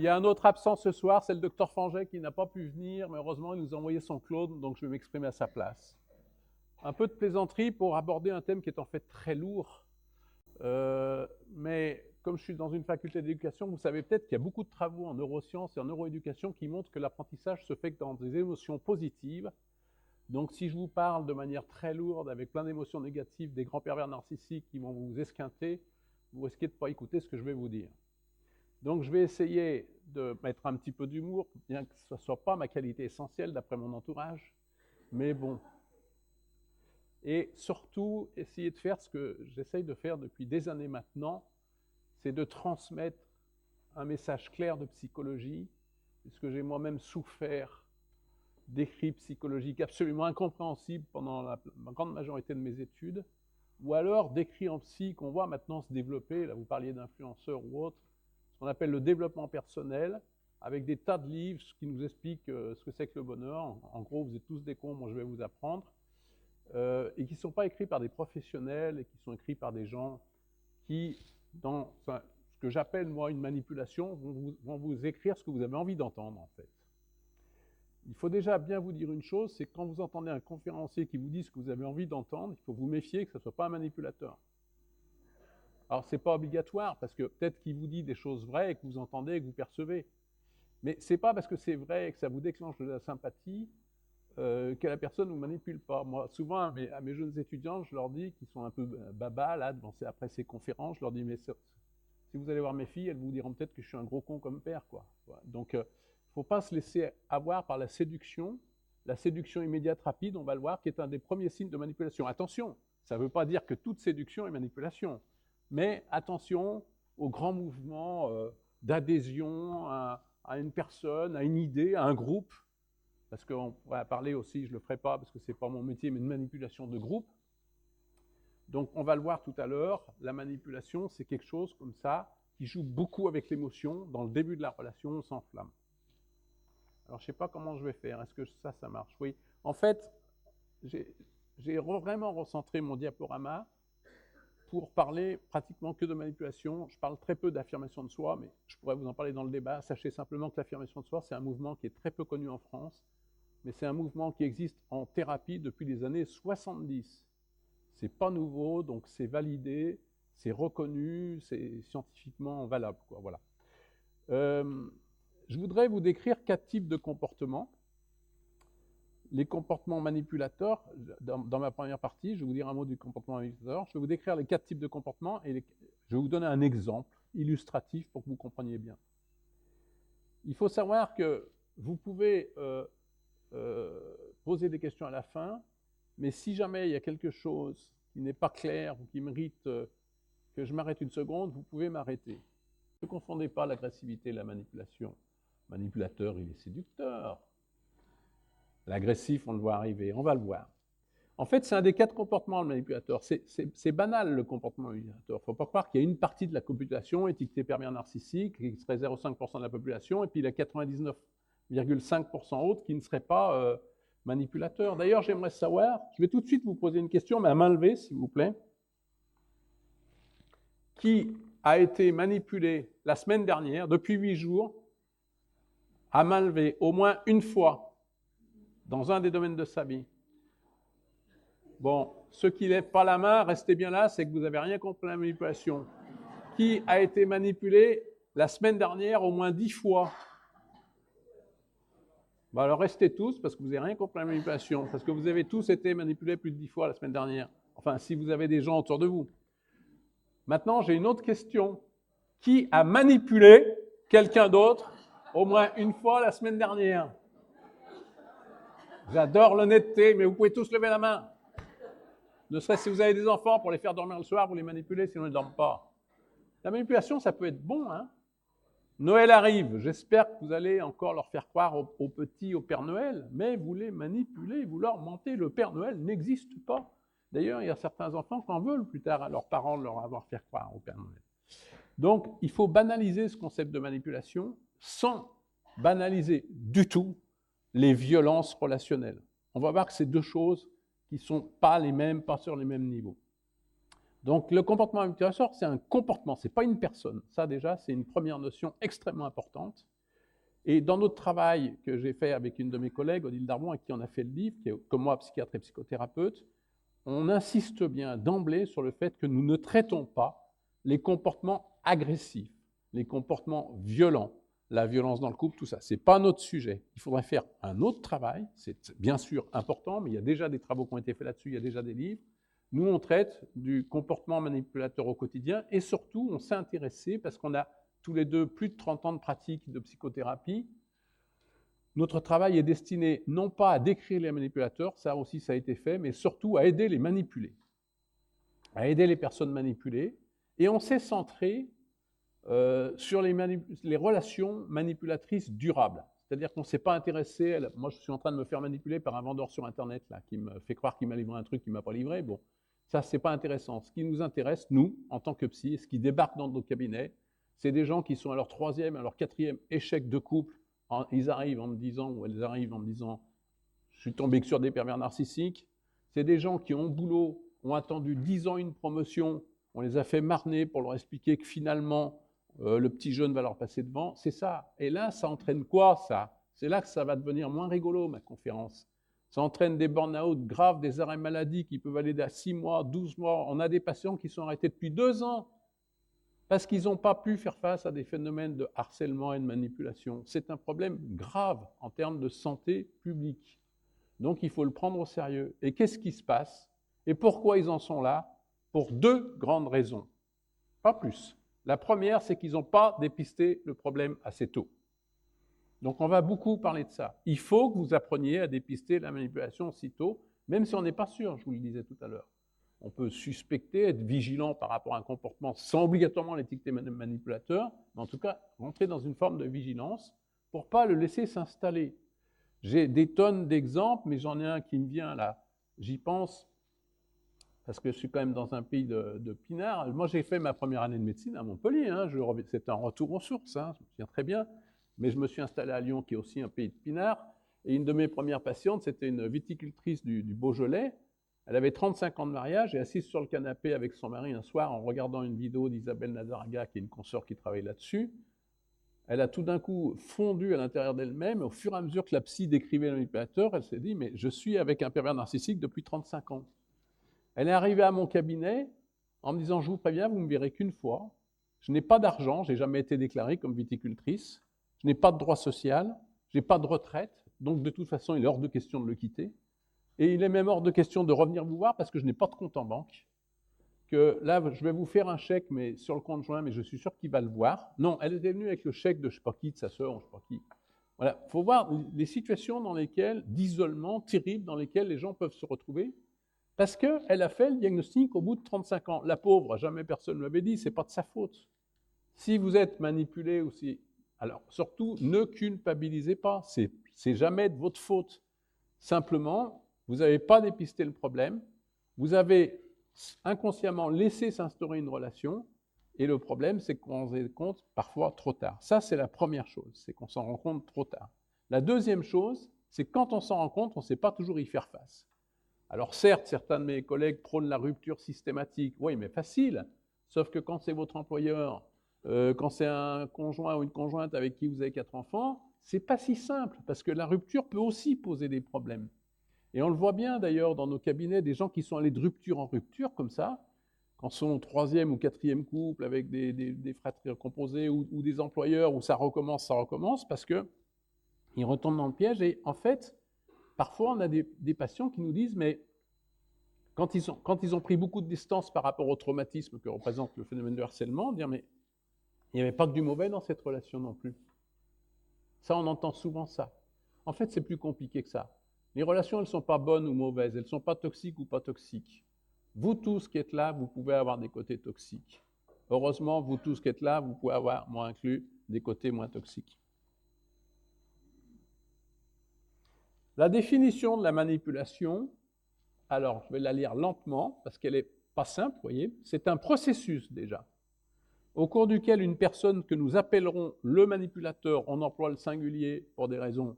Il y a un autre absent ce soir, c'est le docteur Fanget qui n'a pas pu venir, mais heureusement, il nous a envoyé son clone, donc je vais m'exprimer à sa place. Un peu de plaisanterie pour aborder un thème qui est en fait très lourd, mais comme je suis dans une faculté d'éducation, vous savez peut-être qu'il y a beaucoup de travaux en neurosciences et en neuroéducation qui montrent que l'apprentissage se fait dans des émotions positives. Donc si je vous parle de manière très lourde, avec plein d'émotions négatives, des grands pervers narcissiques qui vont vous esquinter, vous risquez de ne pas écouter ce que je vais vous dire. Donc je vais essayer de mettre un petit peu d'humour, bien que ce ne soit pas ma qualité essentielle d'après mon entourage, mais bon. Et surtout, essayer de faire ce que j'essaye de faire depuis des années maintenant, c'est de transmettre un message clair de psychologie, puisque j'ai moi-même souffert d'écrits psychologiques absolument incompréhensibles pendant la grande majorité de mes études, ou alors d'écrits en psy qu'on voit maintenant se développer, là vous parliez d'influenceurs ou autres, ce qu'on appelle le développement personnel, avec des tas de livres qui nous expliquent ce que c'est que le bonheur. En gros, vous êtes tous des cons, moi je vais vous apprendre. Et qui ne sont pas écrits par des professionnels, et qui sont écrits par des gens qui, dans ce que j'appelle moi une manipulation, vont vous écrire ce que vous avez envie d'entendre en fait. Il faut déjà bien vous dire une chose, c'est que quand vous entendez un conférencier qui vous dit ce que vous avez envie d'entendre, il faut vous méfier que ce ne soit pas un manipulateur. Alors ce n'est pas obligatoire, parce que peut-être qu'il vous dit des choses vraies et que vous entendez et que vous percevez. Mais ce n'est pas parce que c'est vrai et que ça vous déclenche de la sympathie que la personne ne vous manipule pas. Moi, souvent, à mes jeunes étudiants, je leur dis, qui sont un peu baba, là, après ces conférences, je leur dis, mais si vous allez voir mes filles, elles vous diront peut-être que je suis un gros con comme père, quoi. Donc, il ne faut pas se laisser avoir par la séduction immédiate rapide, on va le voir, qui est un des premiers signes de manipulation. Attention, ça ne veut pas dire que toute séduction est manipulation, mais attention aux grands mouvements d'adhésion à une personne, à une idée, à un groupe, parce qu'on va parler aussi, je ne le ferai pas parce que ce n'est pas mon métier, mais de manipulation de groupe. Donc on va le voir tout à l'heure, la manipulation, c'est quelque chose comme ça, qui joue beaucoup avec l'émotion. Dans le début de la relation, on s'enflamme. Alors je ne sais pas comment je vais faire, est-ce que ça marche? Oui. En fait, j'ai vraiment recentré mon diaporama pour parler pratiquement que de manipulation. Je parle très peu d'affirmation de soi, mais je pourrais vous en parler dans le débat. Sachez simplement que l'affirmation de soi, c'est un mouvement qui est très peu connu en France, mais c'est un mouvement qui existe en thérapie depuis les années 70. C'est pas nouveau, donc c'est validé, c'est reconnu, c'est scientifiquement valable, quoi, voilà. Je voudrais vous décrire 4 types de comportements. Les comportements manipulateurs, dans ma première partie, je vais vous dire un mot du comportement manipulateur. Je vais vous décrire les 4 types de comportements et je vais vous donner un exemple illustratif pour que vous compreniez bien. Il faut savoir que vous pouvez poser des questions à la fin, mais si jamais il y a quelque chose qui n'est pas clair ou qui mérite que je m'arrête une seconde, vous pouvez m'arrêter. Ne confondez pas l'agressivité et la manipulation. Le manipulateur, il est séducteur. L'agressif, on le voit arriver, on va le voir. En fait, c'est un des 4 comportements, le manipulateur. C'est banal, le comportement manipulateur. Il ne faut pas croire qu'il y a une partie de la population étiquetée pervers narcissique, qui serait 0,5% de la population, et puis il y a 99,5% autres qui ne seraient pas manipulateurs. D'ailleurs, j'aimerais savoir, je vais tout de suite vous poser une question, mais à main levée, s'il vous plaît. Qui a été manipulé la semaine dernière, depuis 8 jours, à main levée, au moins une fois, dans un des domaines de sa vie? Bon, ceux qui ne lèvent pas la main, restez bien là, c'est que vous n'avez rien compris à la manipulation. Qui a été manipulé la semaine dernière au moins 10 fois? Bon, alors restez tous, parce que vous n'avez rien compris à la manipulation, parce que vous avez tous été manipulés plus de 10 fois la semaine dernière. Enfin, si vous avez des gens autour de vous. Maintenant, j'ai une autre question. Qui a manipulé quelqu'un d'autre au moins une fois la semaine dernière? J'adore l'honnêteté, mais vous pouvez tous lever la main. Ne serait-ce si vous avez des enfants, pour les faire dormir le soir, vous les manipulez, sinon ils ne dorment pas. La manipulation, ça peut être bon, hein. Noël arrive, j'espère que vous allez encore leur faire croire aux petits au Père Noël, mais vous les manipulez, vous leur mentez, le Père Noël n'existe pas. D'ailleurs, il y a certains enfants qui en veulent plus tard à leurs parents de leur avoir fait croire au Père Noël. Donc, il faut banaliser ce concept de manipulation sans banaliser du tout les violences relationnelles. On va voir que c'est 2 choses qui ne sont pas les mêmes, pas sur les mêmes niveaux. Donc le comportement manipulateur, c'est un comportement, ce n'est pas une personne. Ça déjà, c'est une première notion extrêmement importante. Et dans notre travail que j'ai fait avec une de mes collègues, Odile Darmon, à qui on a fait le livre, qui est comme moi psychiatre et psychothérapeute, on insiste bien d'emblée sur le fait que nous ne traitons pas les comportements agressifs, les comportements violents, la violence dans le couple, tout ça. Ce n'est pas notre sujet. Il faudrait faire un autre travail, c'est bien sûr important, mais il y a déjà des travaux qui ont été faits là-dessus, il y a déjà des livres. Nous, on traite du comportement manipulateur au quotidien et surtout, on s'est intéressé, parce qu'on a tous les deux plus de 30 ans de pratique de psychothérapie. Notre travail est destiné non pas à décrire les manipulateurs, ça aussi ça a été fait, mais surtout à aider les manipulés, à aider les personnes manipulées. Et on s'est centré sur les relations manipulatrices durables. C'est-à-dire qu'on ne s'est pas intéressé, moi je suis en train de me faire manipuler par un vendeur sur Internet là, qui me fait croire qu'il m'a livré un truc qu'il ne m'a pas livré. Bon, ça c'est pas intéressant. Ce qui nous intéresse, nous, en tant que psy, ce qui débarque dans nos cabinets, c'est des gens qui sont à leur 3e, à leur 4e échec de couple. Ils arrivent en me disant, ou elles arrivent en me disant, je suis tombé sur des pervers narcissiques. C'est des gens qui ont boulot, ont attendu 10 ans une promotion, on les a fait marner pour leur expliquer que finalement, le petit jeune va leur passer devant. C'est ça. Et là, ça entraîne quoi, ça? C'est là que ça va devenir moins rigolo, ma conférence. Ça entraîne des burn-out graves, des arrêts maladie qui peuvent aller à 6 mois, 12 mois. On a des patients qui sont arrêtés depuis 2 ans parce qu'ils n'ont pas pu faire face à des phénomènes de harcèlement et de manipulation. C'est un problème grave en termes de santé publique. Donc il faut le prendre au sérieux. Et qu'est-ce qui se passe? Et pourquoi ils en sont là? Pour 2 grandes raisons, pas plus. La première, c'est qu'ils n'ont pas dépisté le problème assez tôt. Donc on va beaucoup parler de ça. Il faut que vous appreniez à dépister la manipulation aussitôt, même si on n'est pas sûr, je vous le disais tout à l'heure. On peut suspecter, être vigilant par rapport à un comportement sans obligatoirement l'étiqueter manipulateur, mais en tout cas, rentrer dans une forme de vigilance pour ne pas le laisser s'installer. J'ai des tonnes d'exemples, mais j'en ai un qui me vient là. J'y pense parce que je suis quand même dans un pays de pinards. Moi, j'ai fait ma première année de médecine à Montpellier. Hein. C'était un retour aux sources, hein, je me souviens très bien. Mais je me suis installé à Lyon, qui est aussi un pays de pinards. Et une de mes premières patientes, c'était une viticultrice du Beaujolais. Elle avait 35 ans de mariage et assise sur le canapé avec son mari un soir en regardant une vidéo d'Isabelle Nazarga, qui est une consoeur qui travaille là-dessus. Elle a tout d'un coup fondu à l'intérieur d'elle-même. Au fur et à mesure que la psy décrivait le manipulateur, elle s'est dit « mais je suis avec un pervers narcissique depuis 35 ans ». Elle est arrivée à mon cabinet en me disant « je vous préviens, vous ne me verrez qu'une fois. Je n'ai pas d'argent, je n'ai jamais été déclarée comme viticultrice. Je n'ai pas de droit social, je n'ai pas de retraite. Donc de toute façon, il est hors de question de le quitter. Et il est même hors de question de revenir vous voir parce que je n'ai pas de compte en banque. Que là, je vais vous faire un chèque mais sur le compte joint, mais je suis sûr qu'il va le voir. » Non, elle était venue avec le chèque de je ne sais pas qui, de sa sœur, je ne sais pas qui. Voilà, il faut voir les situations dans lesquelles, d'isolement terrible, dans lesquelles les gens peuvent se retrouver. Parce qu'elle a fait le diagnostic au bout de 35 ans. La pauvre, jamais personne ne l'avait dit, ce n'est pas de sa faute. Si vous êtes manipulé ou si... Alors, surtout, ne culpabilisez pas, c'est jamais de votre faute. Simplement, vous n'avez pas dépisté le problème, vous avez inconsciemment laissé s'instaurer une relation, et le problème, c'est qu'on s'en rend compte parfois trop tard. Ça, c'est la première chose, c'est qu'on s'en rend compte trop tard. La deuxième chose, c'est que quand on s'en rend compte, on ne sait pas toujours y faire face. Alors certes, certains de mes collègues prônent la rupture systématique. Oui, mais facile. Sauf que quand c'est votre employeur, quand c'est un conjoint ou une conjointe avec qui vous avez 4 enfants, c'est pas si simple, parce que la rupture peut aussi poser des problèmes. Et on le voit bien d'ailleurs dans nos cabinets, des gens qui sont allés de rupture en rupture comme ça, quand ils sont au 3e ou 4e couple avec des fratries composées ou des employeurs où ça recommence, parce qu'ils retombent dans le piège. Et en fait, parfois, on a des patients qui nous disent, mais quand ils ont pris beaucoup de distance par rapport au traumatisme que représente le phénomène de harcèlement, dire, mais il n'y avait pas que du mauvais dans cette relation non plus. Ça, on entend souvent ça. En fait, c'est plus compliqué que ça. Les relations, elles ne sont pas bonnes ou mauvaises, elles ne sont pas toxiques ou pas toxiques. Vous tous qui êtes là, vous pouvez avoir des côtés toxiques. Heureusement, vous tous qui êtes là, vous pouvez avoir, moi inclus, des côtés moins toxiques. La définition de la manipulation, alors je vais la lire lentement parce qu'elle n'est pas simple, vous voyez. C'est un processus déjà, au cours duquel une personne que nous appellerons le manipulateur, on emploie le singulier pour des raisons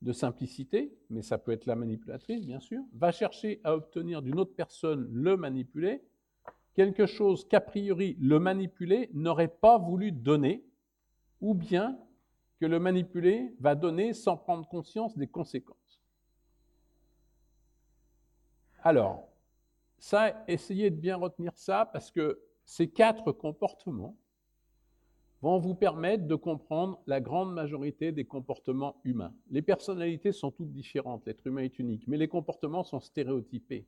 de simplicité, mais ça peut être la manipulatrice bien sûr, va chercher à obtenir d'une autre personne, le manipulé, quelque chose qu'a priori le manipulé n'aurait pas voulu donner, ou bien que le manipulé va donner sans prendre conscience des conséquences. Alors, ça, essayez de bien retenir ça parce que ces 4 comportements vont vous permettre de comprendre la grande majorité des comportements humains. Les personnalités sont toutes différentes, l'être humain est unique, mais les comportements sont stéréotypés.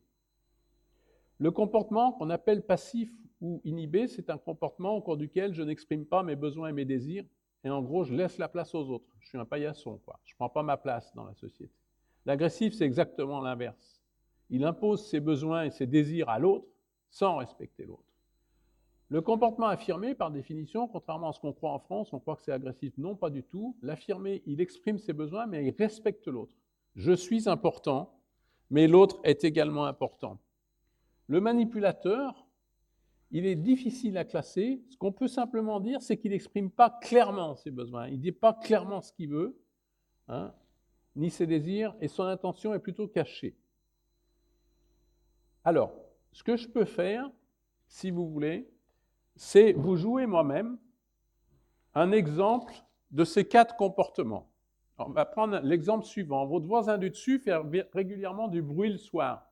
Le comportement qu'on appelle passif ou inhibé, c'est un comportement au cours duquel je n'exprime pas mes besoins et mes désirs, et en gros, je laisse la place aux autres. Je suis un paillasson, quoi. Je ne prends pas ma place dans la société. L'agressif, c'est exactement l'inverse. Il impose ses besoins et ses désirs à l'autre sans respecter l'autre. Le comportement affirmé, par définition, contrairement à ce qu'on croit en France, on croit que c'est agressif. Non, pas du tout. L'affirmé, il exprime ses besoins, mais il respecte l'autre. Je suis important, mais l'autre est également important. Le manipulateur, il est difficile à classer. Ce qu'on peut simplement dire, c'est qu'il n'exprime pas clairement ses besoins. Il ne dit pas clairement ce qu'il veut, ni ses désirs, et son intention est plutôt cachée. Alors, ce que je peux faire, si vous voulez, c'est vous jouer moi-même un exemple de ces 4 comportements. Alors, on va prendre l'exemple suivant. Votre voisin du dessus fait régulièrement du bruit le soir.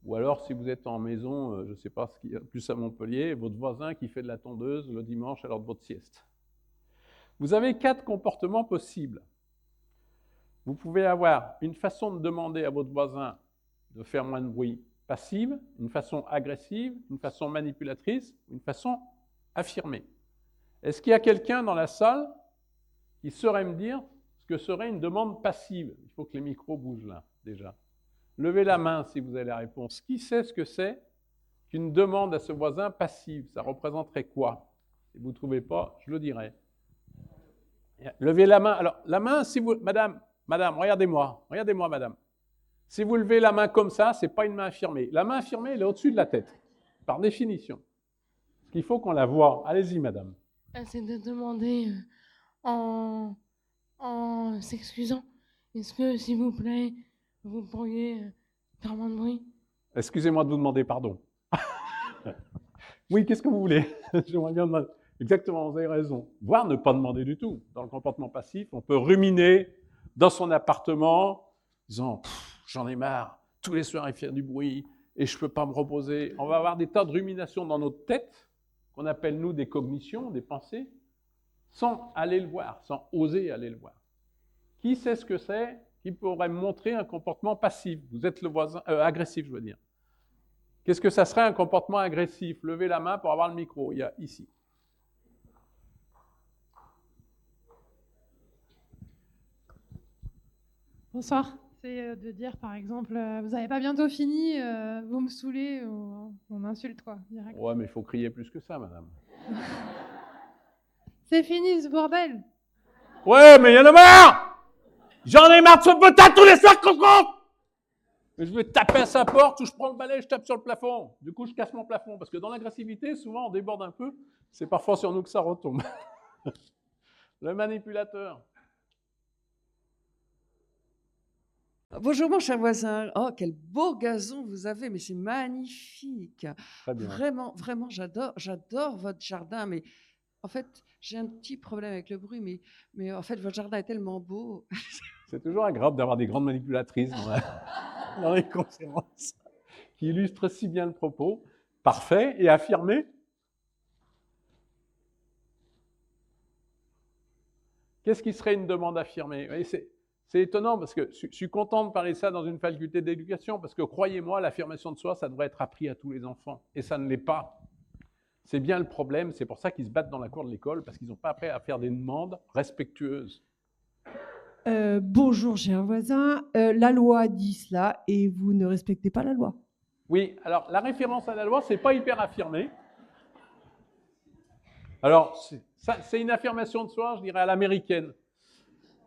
Ou alors, si vous êtes en maison, je ne sais pas ce qu'il y a plus à Montpellier, votre voisin qui fait de la tondeuse le dimanche à l'heure de votre sieste. Vous avez 4 comportements possibles. Vous pouvez avoir une façon de demander à votre voisin de faire moins de bruit passive, une façon agressive, une façon manipulatrice, une façon affirmée. Est-ce qu'il y a quelqu'un dans la salle qui saurait me dire ce que serait une demande passive? Il faut que les micros bougent là, déjà. Levez la main si vous avez la réponse. Qui sait ce que c'est qu'une demande à ce voisin passive? Ça représenterait quoi? Si vous ne trouvez pas, je le dirai. Levez la main. Alors, la main, si vous... Madame, regardez-moi, madame. Si vous levez la main comme ça, ce n'est pas une main affirmée. La main affirmée, elle est au-dessus de la tête, par définition. Parce qu'il faut qu'on la voie. Allez-y, madame. C'est de demander en s'excusant, est-ce que, s'il vous plaît, vous pourriez faire moins de bruit? Excusez-moi de vous demander pardon. Oui, qu'est-ce que vous voulez? J'aimerais bien demander. Exactement, vous avez raison. Voire ne pas demander du tout. Dans le comportement passif, on peut ruminer dans son appartement, disant « j'en ai marre, tous les soirs il fait du bruit et je ne peux pas me reposer ». On va avoir des tas de ruminations dans notre tête, qu'on appelle nous des cognitions, des pensées, sans aller le voir, sans oser aller le voir. Qui sait ce que c'est qui pourrait me montrer un comportement passif? Vous êtes le voisin, agressif, je veux dire. Qu'est-ce que ça serait un comportement agressif? Levez la main pour avoir le micro, il y a ici. Bonsoir. C'est de dire, par exemple, vous n'avez pas bientôt fini, vous me saoulez, on insulte, quoi, direct. Ouais, mais il faut crier plus que ça, madame. C'est fini, ce bordel! Ouais, mais il y en a marre! J'en ai marre de ce potard tous les soirs qu'on se rentre! Je vais taper à sa porte ou je prends le balai et je tape sur le plafond. Du coup, je casse mon plafond. Parce que dans l'agressivité, souvent, on déborde un peu. C'est parfois sur nous que ça retombe. Le manipulateur. Bonjour mon cher voisin. Oh, quel beau gazon vous avez, mais c'est magnifique. Très bien. Vraiment, vraiment, j'adore votre jardin. Mais en fait, j'ai un petit problème avec le bruit, mais en fait, votre jardin est tellement beau. C'est toujours agréable d'avoir des grandes manipulatrices dans les conférences qui illustrent si bien le propos. Parfait et affirmé. Qu'est-ce qui serait une demande affirmée? C'est étonnant parce que je suis content de parler de ça dans une faculté d'éducation parce que croyez-moi, l'affirmation de soi, ça devrait être appris à tous les enfants et ça ne l'est pas. C'est bien le problème, c'est pour ça qu'ils se battent dans la cour de l'école parce qu'ils n'ont pas appris à faire des demandes respectueuses. Bonjour, cher voisin. La loi dit cela et vous ne respectez pas la loi. Oui, alors la référence à la loi, c'est pas hyper affirmé. Alors, c'est une affirmation de soi, je dirais, à l'américaine.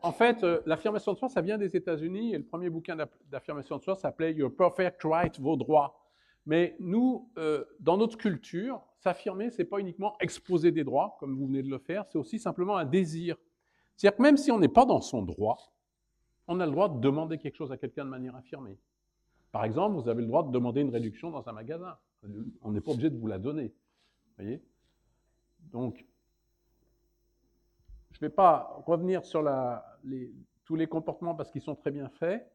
En fait, l'affirmation de soi, ça vient des États-Unis et le premier bouquin d'affirmation de soi s'appelait « Your perfect right », vos droits. Mais nous, dans notre culture, s'affirmer, ce n'est pas uniquement exposer des droits, comme vous venez de le faire, c'est aussi simplement un désir. C'est-à-dire que même si on n'est pas dans son droit, on a le droit de demander quelque chose à quelqu'un de manière affirmée. Par exemple, vous avez le droit de demander une réduction dans un magasin. On n'est pas obligé de vous la donner. Vous voyez? Donc, je ne vais pas revenir sur tous les comportements parce qu'ils sont très bien faits.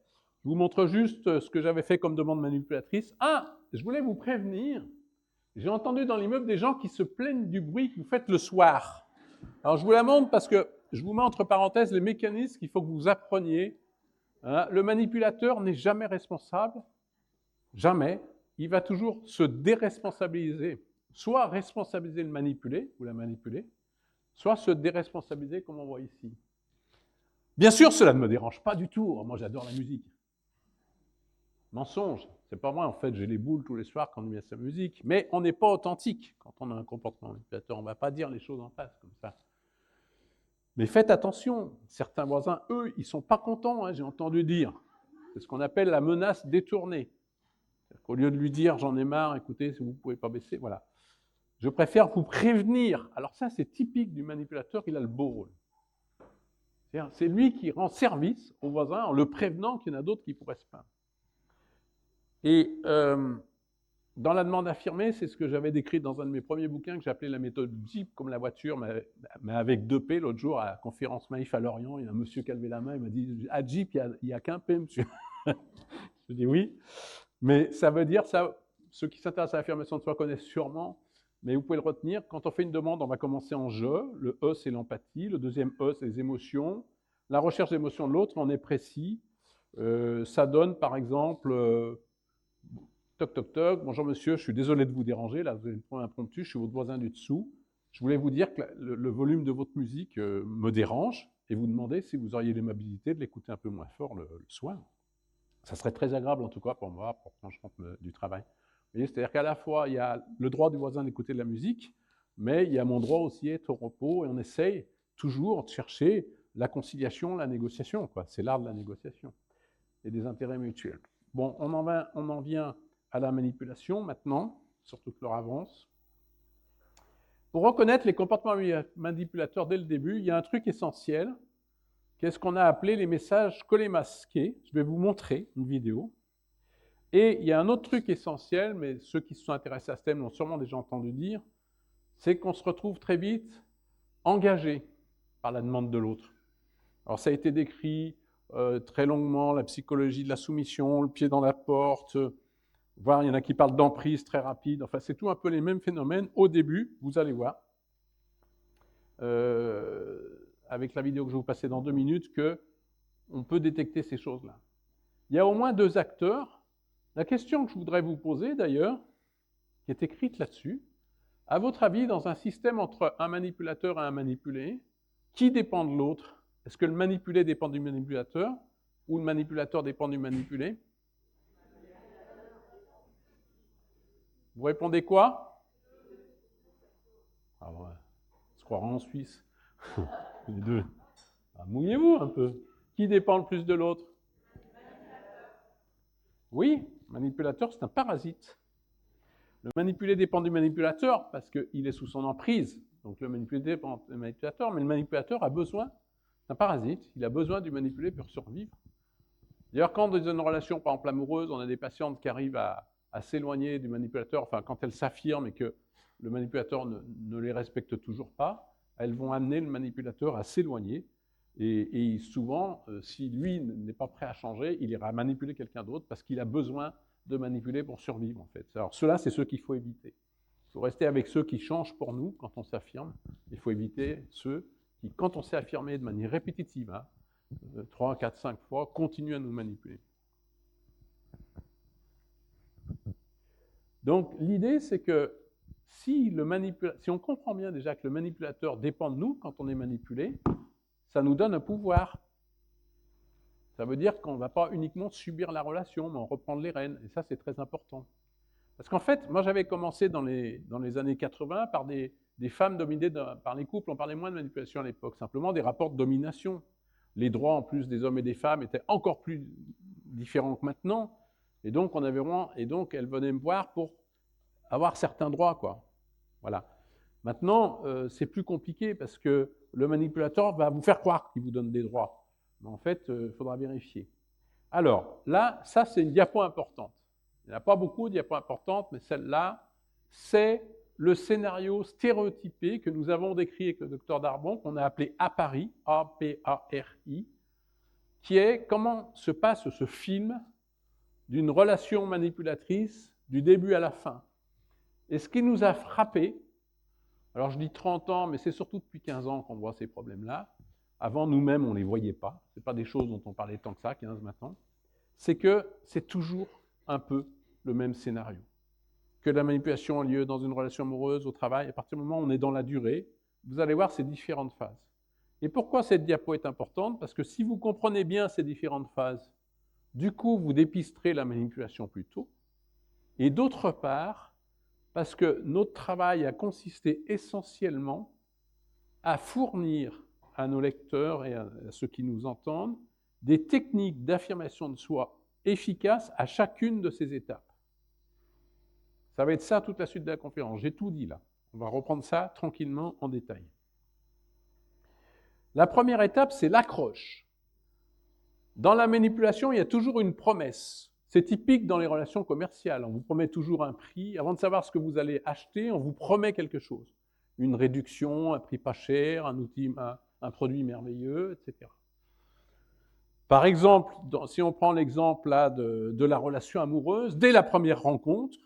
Je vous montre juste ce que j'avais fait comme demande manipulatrice. Ah, je voulais vous prévenir. J'ai entendu dans l'immeuble des gens qui se plaignent du bruit que vous faites le soir. Alors, je vous la montre parce que je vous mets entre parenthèses les mécanismes qu'il faut que vous appreniez. Hein, le manipulateur n'est jamais responsable. Jamais. Il va toujours se déresponsabiliser. Soit responsabiliser le manipulé ou la manipulée, soit se déresponsabiliser comme on voit ici. Bien sûr, cela ne me dérange pas du tout. Moi, j'adore la musique. Mensonge. C'est pas moi, en fait, j'ai les boules tous les soirs quand on met sa musique. Mais on n'est pas authentique quand on a un comportement manipulateur. On ne va pas dire les choses en face comme ça. Mais faites attention. Certains voisins, eux, ils ne sont pas contents, hein, j'ai entendu dire. C'est ce qu'on appelle la menace détournée. Au lieu de lui dire, j'en ai marre, écoutez, si vous ne pouvez pas baisser, voilà. Je préfère vous prévenir. Alors ça, c'est typique du manipulateur, il a le beau rôle. C'est lui qui rend service au voisin en le prévenant qu'il y en a d'autres qui pourraient se plaindre. Et dans la demande affirmée, c'est ce que j'avais décrit dans un de mes premiers bouquins que j'appelais la méthode Jeep, comme la voiture, mais avec 2 P. L'autre jour, à la conférence Maïf à Lorient, il y a un monsieur qui a levé la main, il m'a dit « À Jeep, il n'y a qu'un P, monsieur ». Je dis « Oui ». Mais ça veut dire, ça, ceux qui s'intéressent à l'affirmation de soi connaissent sûrement, mais vous pouvez le retenir, quand on fait une demande, on va commencer en « je ». Le « e », c'est l'empathie. Le deuxième « e », c'est les émotions. La recherche d'émotions de l'autre, on est précis. Ça donne, par exemple, toc, toc, toc, bonjour monsieur, je suis désolé de vous déranger, là, vous avez une point impromptu, je suis votre voisin du dessous. Je voulais vous dire que le volume de votre musique me dérange et vous demander si vous auriez l'aimabilité de l'écouter un peu moins fort le soir. Ça serait très agréable, en tout cas, pour moi, pour quand je rentre du travail. Vous voyez, c'est-à-dire qu'à la fois, il y a le droit du voisin d'écouter de la musique, mais il y a mon droit aussi d'être au repos, et on essaye toujours de chercher la conciliation, la négociation, quoi. C'est l'art de la négociation et des intérêts mutuels. Bon, on en vient à la manipulation maintenant, surtout que l'heure avance. Pour reconnaître les comportements manipulateurs dès le début, il y a un truc essentiel, qu'est-ce qu'on a appelé les messages collés masqués. Je vais vous montrer une vidéo. Et il y a un autre truc essentiel, mais ceux qui se sont intéressés à ce thème l'ont sûrement déjà entendu dire, c'est qu'on se retrouve très vite engagé par la demande de l'autre. Alors ça a été décrit très longuement, la psychologie de la soumission, le pied dans la porte, voire il y en a qui parlent d'emprise très rapide, enfin c'est tout un peu les mêmes phénomènes. Au début, vous allez voir, avec la vidéo que je vais vous passer dans 2 minutes, qu'on peut détecter ces choses-là. Il y a au moins 2 acteurs. La question que je voudrais vous poser d'ailleurs, qui est écrite là-dessus, à votre avis, dans un système entre un manipulateur et un manipulé, qui dépend de l'autre? Est-ce que le manipulé dépend du manipulateur ou le manipulateur dépend du manipulé? Vous répondez quoi? Ah ouais, on se croira en Suisse. Les deux. Ah, mouillez-vous un peu. Qui dépend le plus de l'autre? Oui, le manipulateur, c'est un parasite. Le manipulé dépend du manipulateur parce qu'il est sous son emprise. Donc le manipulé dépend du manipulateur, mais le manipulateur a besoin, c'est un parasite, il a besoin du manipulé pour survivre. D'ailleurs, quand dans une relation, par exemple amoureuse, on a des patientes qui arrivent à s'éloigner du manipulateur, enfin quand elles s'affirment et que le manipulateur ne les respecte toujours pas, elles vont amener le manipulateur à s'éloigner. Et souvent, si lui n'est pas prêt à changer, il ira manipuler quelqu'un d'autre parce qu'il a besoin de manipuler pour survivre, en fait. Alors, ceux-là, c'est ceux qu'il faut éviter. Il faut rester avec ceux qui changent pour nous quand on s'affirme. Il faut éviter ceux qui, quand on s'est affirmé de manière répétitive, 3, 4, 5 fois, continuent à nous manipuler. Donc, l'idée, c'est que si on comprend bien déjà que le manipulateur dépend de nous quand on est manipulé, ça nous donne un pouvoir. Ça veut dire qu'on ne va pas uniquement subir la relation, mais on reprend les rênes. Et ça, c'est très important. Parce qu'en fait, moi, j'avais commencé dans les années 80 par des femmes dominées par les couples. On parlait moins de manipulation à l'époque, simplement des rapports de domination. Les droits, en plus, des hommes et des femmes étaient encore plus différents que maintenant. Et donc, elles venaient me voir pour avoir certains droits, quoi. Voilà. Maintenant, c'est plus compliqué parce que le manipulateur va vous faire croire qu'il vous donne des droits. Mais en fait, il faudra vérifier. Alors, là, ça, c'est une diapo importante. Il n'y en a pas beaucoup de diapos importantes, mais celle-là, c'est le scénario stéréotypé que nous avons décrit avec le docteur Darbon, qu'on a appelé APARI, A-P-A-R-I, qui est comment se passe ce film d'une relation manipulatrice du début à la fin. Et ce qui nous a frappé, alors je dis 30 ans, mais c'est surtout depuis 15 ans qu'on voit ces problèmes-là. Avant, nous-mêmes, on ne les voyait pas. Ce n'est pas des choses dont on parlait tant que ça, 15 maintenant. C'est que c'est toujours un peu le même scénario. Que la manipulation a lieu dans une relation amoureuse, au travail, à partir du moment où on est dans la durée, vous allez voir ces différentes phases. Et pourquoi cette diapo est importante? Parce que si vous comprenez bien ces différentes phases, du coup, vous dépisterez la manipulation plus tôt. Et d'autre part, parce que notre travail a consisté essentiellement à fournir à nos lecteurs et à ceux qui nous entendent des techniques d'affirmation de soi efficaces à chacune de ces étapes. Ça va être ça toute la suite de la conférence. J'ai tout dit là. On va reprendre ça tranquillement en détail. La première étape, c'est l'accroche. Dans la manipulation, il y a toujours une promesse. C'est typique dans les relations commerciales. On vous promet toujours un prix. Avant de savoir ce que vous allez acheter, on vous promet quelque chose. Une réduction, un prix pas cher, un outil, un produit merveilleux, etc. Par exemple, si on prend l'exemple là de la relation amoureuse, dès la première rencontre,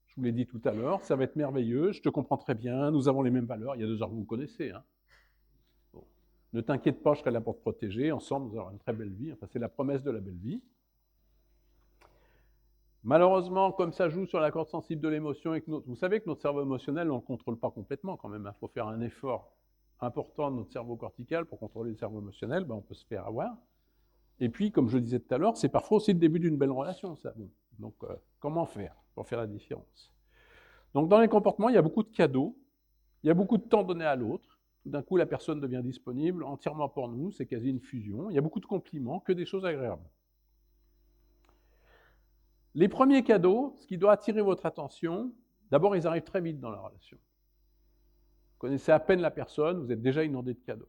je vous l'ai dit tout à l'heure, ça va être merveilleux, je te comprends très bien, nous avons les mêmes valeurs, il y a 2 heures que vous vous connaissez. Hein. Bon. Ne t'inquiète pas, je serai là pour te protéger, ensemble nous aurons une très belle vie, enfin c'est la promesse de la belle vie. Malheureusement, comme ça joue sur la corde sensible de l'émotion, vous savez que notre cerveau émotionnel, on ne le contrôle pas complètement quand même, il faut faire un effort important de notre cerveau cortical pour contrôler le cerveau émotionnel, on peut se faire avoir. Et puis, comme je le disais tout à l'heure, c'est parfois aussi le début d'une belle relation, ça. Bon. Donc, comment faire pour faire la différence? Donc, dans les comportements, il y a beaucoup de cadeaux, il y a beaucoup de temps donné à l'autre. Tout d'un coup, la personne devient disponible entièrement pour nous, c'est quasi une fusion. Il y a beaucoup de compliments, que des choses agréables. Les premiers cadeaux, ce qui doit attirer votre attention, d'abord, ils arrivent très vite dans la relation. Vous connaissez à peine la personne, vous êtes déjà inondé de cadeaux.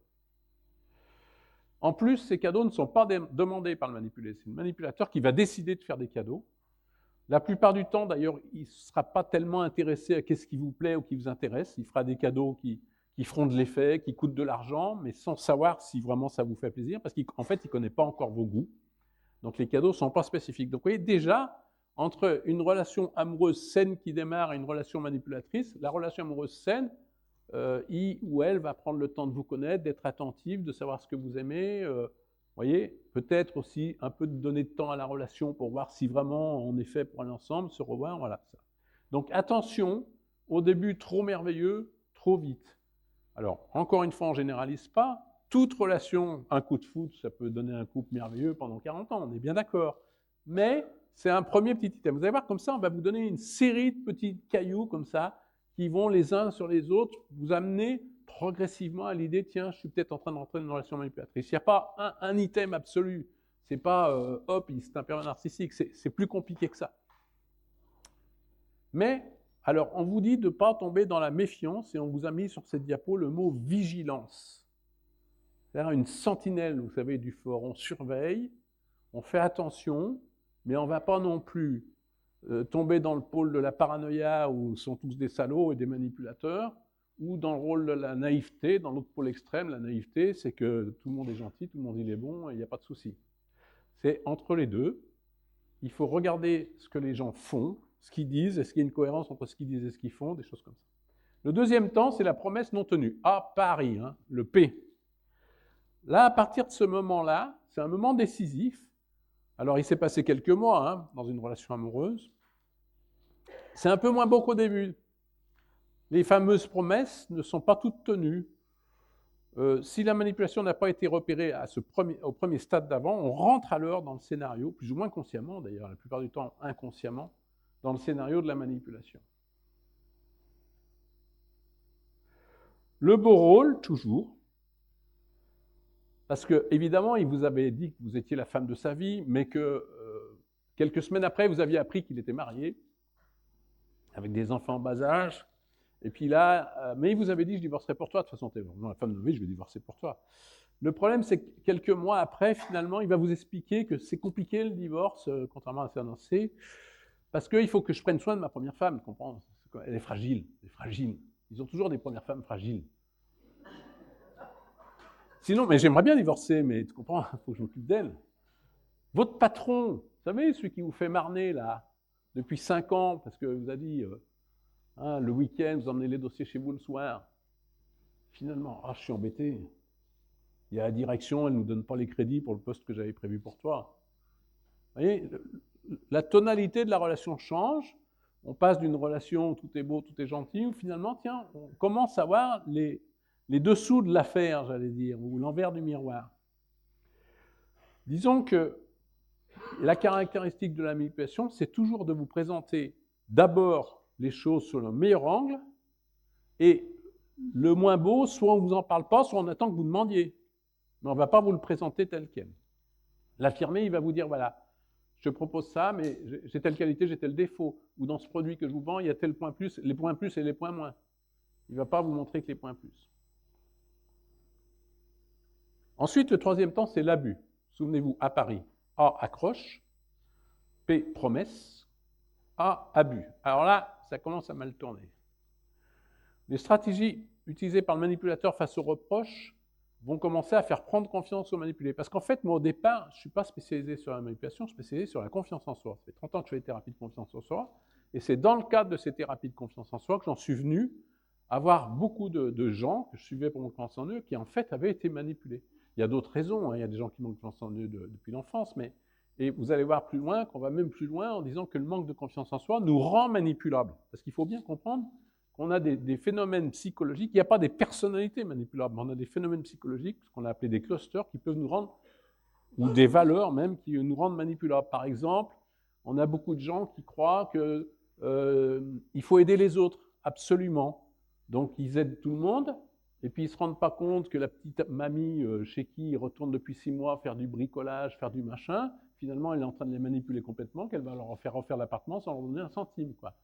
En plus, ces cadeaux ne sont pas demandés par le manipulé. C'est le manipulateur qui va décider de faire des cadeaux. La plupart du temps, d'ailleurs, il ne sera pas tellement intéressé à qu'est-ce qui vous plaît ou qui vous intéresse. Il fera des cadeaux qui feront de l'effet, qui coûtent de l'argent, mais sans savoir si vraiment ça vous fait plaisir, parce qu'en fait, il ne connaît pas encore vos goûts. Donc, les cadeaux ne sont pas spécifiques. Donc, vous voyez, déjà, entre une relation amoureuse saine qui démarre et une relation manipulatrice, la relation amoureuse saine, il ou elle va prendre le temps de vous connaître, d'être attentif, de savoir ce que vous aimez. Vous voyez, peut-être aussi un peu de donner de temps à la relation pour voir si vraiment on est fait pour aller ensemble, se revoir, voilà ça. Donc attention, au début trop merveilleux, trop vite. Alors, encore une fois, on ne généralise pas. Toute relation, un coup de foot, ça peut donner un couple merveilleux pendant 40 ans, on est bien d'accord. Mais c'est un premier petit item. Vous allez voir, comme ça, on va vous donner une série de petits cailloux comme ça, qui vont les uns sur les autres vous amener progressivement à l'idée, tiens, je suis peut-être en train d'entrer dans une relation manipulatrice. Il n'y a pas un item absolu. C'est pas, hop, c'est un pervers narcissique. C'est plus compliqué que ça. Mais, alors, on vous dit de ne pas tomber dans la méfiance et on vous a mis sur cette diapo le mot vigilance. C'est-à-dire une sentinelle, vous savez, du fort. On surveille, on fait attention, mais on ne va pas non plus tomber dans le pôle de la paranoïa où sont tous des salauds et des manipulateurs, ou dans le rôle de la naïveté, dans l'autre pôle extrême, la naïveté, c'est que tout le monde est gentil, tout le monde il est bon, et il n'y a pas de souci. C'est entre les deux. Il faut regarder ce que les gens font, ce qu'ils disent, est-ce qu'il y a une cohérence entre ce qu'ils disent et ce qu'ils font, des choses comme ça. Le deuxième temps, c'est la promesse non tenue. A, pari, hein, le P. Là, à partir de ce moment-là, c'est un moment décisif. Alors, il s'est passé quelques mois hein, dans une relation amoureuse. C'est un peu moins beau qu'au début. Les fameuses promesses ne sont pas toutes tenues. Si la manipulation n'a pas été repérée au premier stade d'avant, on rentre alors dans le scénario, plus ou moins consciemment d'ailleurs, la plupart du temps inconsciemment, dans le scénario de la manipulation. Le beau rôle, toujours, parce que évidemment, il vous avait dit que vous étiez la femme de sa vie, mais que quelques semaines après, vous aviez appris qu'il était marié, avec des enfants en bas âge. Et puis là, mais il vous avait dit, je divorcerai pour toi. De toute façon, tu es vraiment la femme de ma vie, je vais divorcer pour toi. Le problème, c'est que quelques mois après, finalement, il va vous expliquer que c'est compliqué le divorce, contrairement à ce annoncé, parce qu'il faut que je prenne soin de ma première femme, comprends ? Elle est fragile, elle est fragile. Ils ont toujours des premières femmes fragiles. Sinon, mais j'aimerais bien divorcer, mais tu comprends, il faut que je m'occupe d'elle. Votre patron, vous savez, celui qui vous fait marner, là, depuis 5 ans, parce que vous a dit, le week-end, vous emmenez les dossiers chez vous le soir. Finalement, je suis embêté. Il y a la direction, elle ne nous donne pas les crédits pour le poste que j'avais prévu pour toi. Vous voyez, la tonalité de la relation change. On passe d'une relation où tout est beau, tout est gentil, où finalement, tiens, on commence à voir les dessous de l'affaire, j'allais dire, ou l'envers du miroir. Disons que la caractéristique de la manipulation, c'est toujours de vous présenter d'abord les choses sur le meilleur angle, et le moins beau, soit on ne vous en parle pas, soit on attend que vous demandiez. Mais on ne va pas vous le présenter tel quel. L'affirmé, il va vous dire, voilà, je te propose ça, mais j'ai telle qualité, j'ai tel défaut. Ou dans ce produit que je vous vends, il y a tel point plus, les points plus et les points moins. Il ne va pas vous montrer que les points plus. Ensuite, le troisième temps, c'est l'abus. Souvenez-vous, à Paris, A, accroche, P, promesse, A, abus. Alors là, ça commence à mal tourner. Les stratégies utilisées par le manipulateur face aux reproches vont commencer à faire prendre confiance au manipulé. Parce qu'en fait, moi, au départ, je ne suis pas spécialisé sur la manipulation, je suis spécialisé sur la confiance en soi. Ça fait 30 ans que je fais des thérapies de confiance en soi, et c'est dans le cadre de ces thérapies de confiance en soi que j'en suis venu à voir beaucoup de gens que je suivais pour mon confiance en eux qui, en fait, avaient été manipulés. Il y a d'autres raisons, hein. Il y a des gens qui manquent de confiance en eux depuis l'enfance, et vous allez voir plus loin, qu'on va même plus loin en disant que le manque de confiance en soi nous rend manipulables. Parce qu'il faut bien comprendre qu'on a des phénomènes psychologiques, il n'y a pas des personnalités manipulables, mais on a des phénomènes psychologiques, ce qu'on a appelé des clusters, qui peuvent nous rendre, ou des valeurs même, qui nous rendent manipulables. Par exemple, on a beaucoup de gens qui croient qu'il faut aider les autres, absolument. Donc ils aident tout le monde, et puis ils ne se rendent pas compte que la petite mamie chez qui ils retournent depuis 6 mois faire du bricolage, faire du machin, finalement elle est en train de les manipuler complètement, qu'elle va leur faire refaire l'appartement sans leur donner un centime, quoi.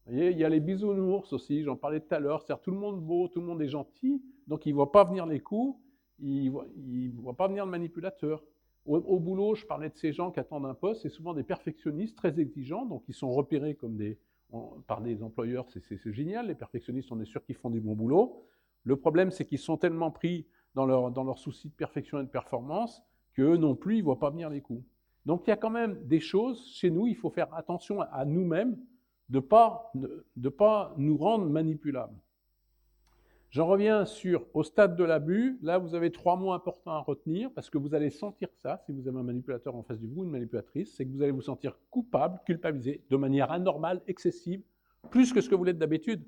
Vous voyez, il y a les bisounours aussi, j'en parlais tout à l'heure, c'est-à-dire tout le monde beau, tout le monde est gentil, donc ils ne voient pas venir les coups, ils ne voient pas venir le manipulateur. Au boulot, je parlais de ces gens qui attendent un poste, c'est souvent des perfectionnistes très exigeants, donc ils sont repérés comme par des employeurs, c'est génial, les perfectionnistes, on est sûr qu'ils font du bon boulot. Le problème, c'est qu'ils sont tellement pris dans leur souci de perfection et de performance qu'eux non plus, ils ne voient pas venir les coups. Donc il y a quand même des choses, chez nous, il faut faire attention à nous-mêmes, de ne pas nous rendre manipulables. J'en reviens au stade de l'abus. Là, vous avez 3 mots importants à retenir, parce que vous allez sentir ça, si vous avez un manipulateur en face de vous, une manipulatrice, c'est que vous allez vous sentir coupable, culpabilisé, de manière anormale, excessive, plus que ce que vous l'êtes d'habitude.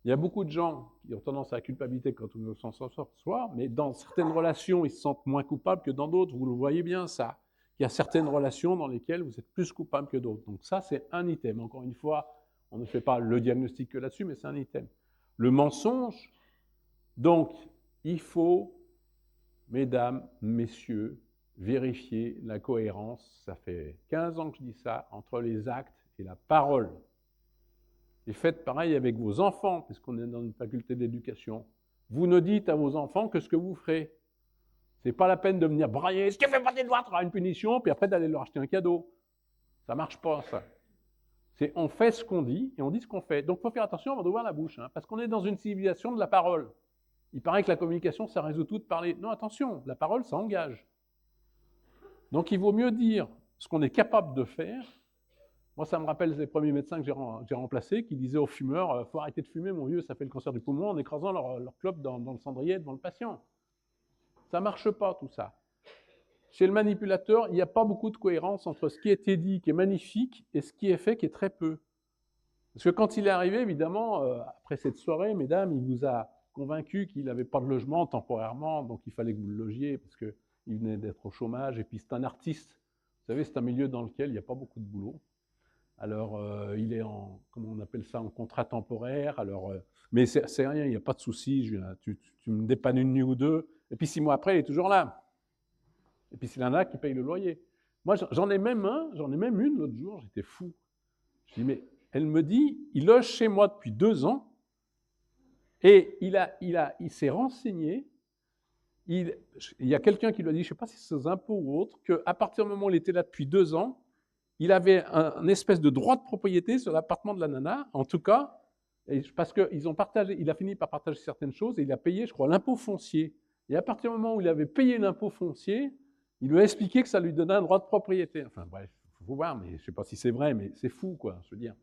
Il y a beaucoup de gens qui ont tendance à la culpabilité quand on s'en sort, mais dans certaines relations, ils se sentent moins coupables que dans d'autres. Vous le voyez bien, ça. Il y a certaines relations dans lesquelles vous êtes plus coupable que d'autres. Donc ça, c'est un item. Encore une fois, on ne fait pas le diagnostic que là-dessus, mais c'est un item. Le mensonge, donc, il faut, mesdames, messieurs, vérifier la cohérence. Ça fait 15 ans que je dis ça, entre les actes et la parole. Et faites pareil avec vos enfants, puisqu'on est dans une faculté d'éducation. Vous ne dites à vos enfants que ce que vous ferez. Ce n'est pas la peine de venir brailler, si tu fais pas tes devoirs, tu auras une punition, puis après d'aller leur acheter un cadeau. Ça ne marche pas, ça. On fait ce qu'on dit, et on dit ce qu'on fait. Donc il faut faire attention avant d'ouvrir la bouche, hein, parce qu'on est dans une civilisation de la parole. Il paraît que la communication, ça résout tout de parler. Non, attention, la parole, ça engage. Donc il vaut mieux dire ce qu'on est capable de faire. Moi, ça me rappelle les premiers médecins que j'ai remplacés qui disaient aux fumeurs « faut arrêter de fumer, mon vieux, ça fait le cancer du poumon » en écrasant leur clope dans le cendrier devant le patient. Ça ne marche pas, tout ça. Chez le manipulateur, il n'y a pas beaucoup de cohérence entre ce qui a été dit, qui est magnifique, et ce qui est fait, qui est très peu. Parce que quand il est arrivé, évidemment, après cette soirée, mesdames, il vous a convaincu qu'il n'avait pas de logement temporairement, donc il fallait que vous le logiez, parce qu'il venait d'être au chômage, et puis c'est un artiste. Vous savez, c'est un milieu dans lequel il n'y a pas beaucoup de boulot. Alors, il est comment on appelle ça, en contrat temporaire, mais c'est rien, il n'y a pas de souci, tu me dépannes une nuit ou deux, et puis 6 mois après, il est toujours là. Et puis c'est l'ANA qui paye le loyer. Moi, j'en ai même une l'autre jour, j'étais fou. Je dis, mais elle me dit, il loge chez moi depuis 2 ans, et il s'est renseigné, il y a quelqu'un qui lui a dit, je ne sais pas si c'est aux impôts ou autre, qu'à partir du moment où il était là depuis 2 ans, il avait un espèce de droit de propriété sur l'appartement de la nana. En tout cas, Parce qu'il a fini par partager certaines choses et il a payé, je crois, l'impôt foncier. Et à partir du moment où il avait payé l'impôt foncier, il lui a expliqué que ça lui donnait un droit de propriété. Enfin bref, il faut voir, mais je ne sais pas si c'est vrai, mais c'est fou, quoi, je veux dire.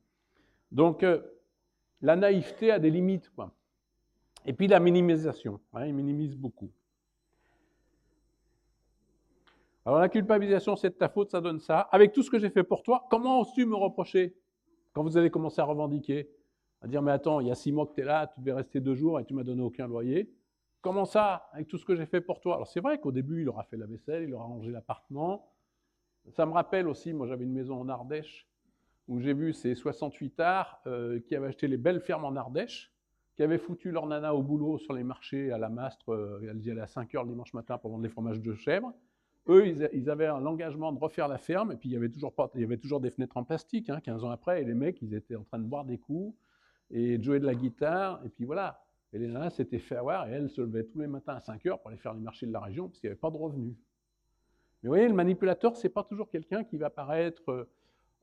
Donc, la naïveté a des limites, quoi. Et puis la minimisation, il minimise beaucoup. Alors la culpabilisation, c'est de ta faute, ça donne ça. Avec tout ce que j'ai fait pour toi, comment oses-tu me reprocher quand vous allez commencer à revendiquer? À dire, mais attends, il y a 6 mois que tu es là, tu devais rester 2 jours et tu m'as donné aucun loyer. Comment ça, avec tout ce que j'ai fait pour toi? Alors c'est vrai qu'au début, il aura fait la vaisselle, il aura rangé l'appartement. Ça me rappelle aussi, moi j'avais une maison en Ardèche, où j'ai vu ces 68 arts qui avaient acheté les belles fermes en Ardèche, qui avaient foutu leur nana au boulot sur les marchés à la Mastre, elle y allait à 5 h le dimanche matin pour vendre les fromages de chèvre. Eux, ils avaient l'engagement de refaire la ferme, et puis il y avait toujours des fenêtres en plastique, 15 ans après, et les mecs, ils étaient en train de boire des coups, et de jouer de la guitare, et puis voilà. Et les nanas s'étaient fait avoir, et elles se levaient tous les matins à 5 h pour aller faire les marchés de la région, parce qu'il n'y avait pas de revenus. Mais vous voyez, le manipulateur, ce n'est pas toujours quelqu'un qui va paraître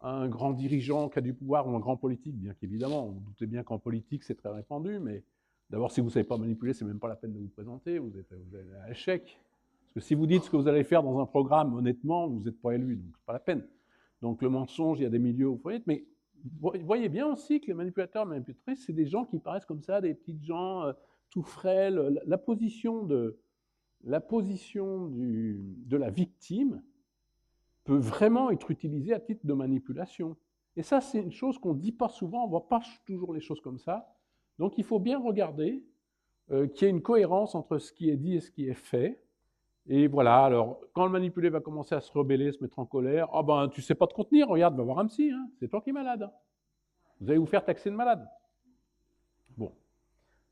un grand dirigeant qui a du pouvoir ou un grand politique, bien qu'évidemment, vous doutez bien qu'en politique, c'est très répandu, mais d'abord, si vous ne savez pas manipuler, ce n'est même pas la peine de vous présenter, vous êtes à l'échec. Parce que si vous dites ce que vous allez faire dans un programme, honnêtement, vous n'êtes pas élu, donc ce n'est pas la peine. Donc le mensonge, il y a des milieux où vous voyez, mais vous voyez bien aussi que les manipulateurs, manipulatrices, c'est des gens qui paraissent comme ça, des petites gens tout frêles. La position de la victime peut vraiment être utilisée à titre de manipulation. Et ça, c'est une chose qu'on ne dit pas souvent, on ne voit pas toujours les choses comme ça. Donc il faut bien regarder qu'il y ait une cohérence entre ce qui est dit et ce qui est fait. Et voilà, alors, quand le manipulé va commencer à se rebeller, se mettre en colère, « Ah ben, tu ne sais pas te contenir, regarde, va voir un psy, c'est toi qui es malade. Vous allez vous faire taxer de malade. » Bon.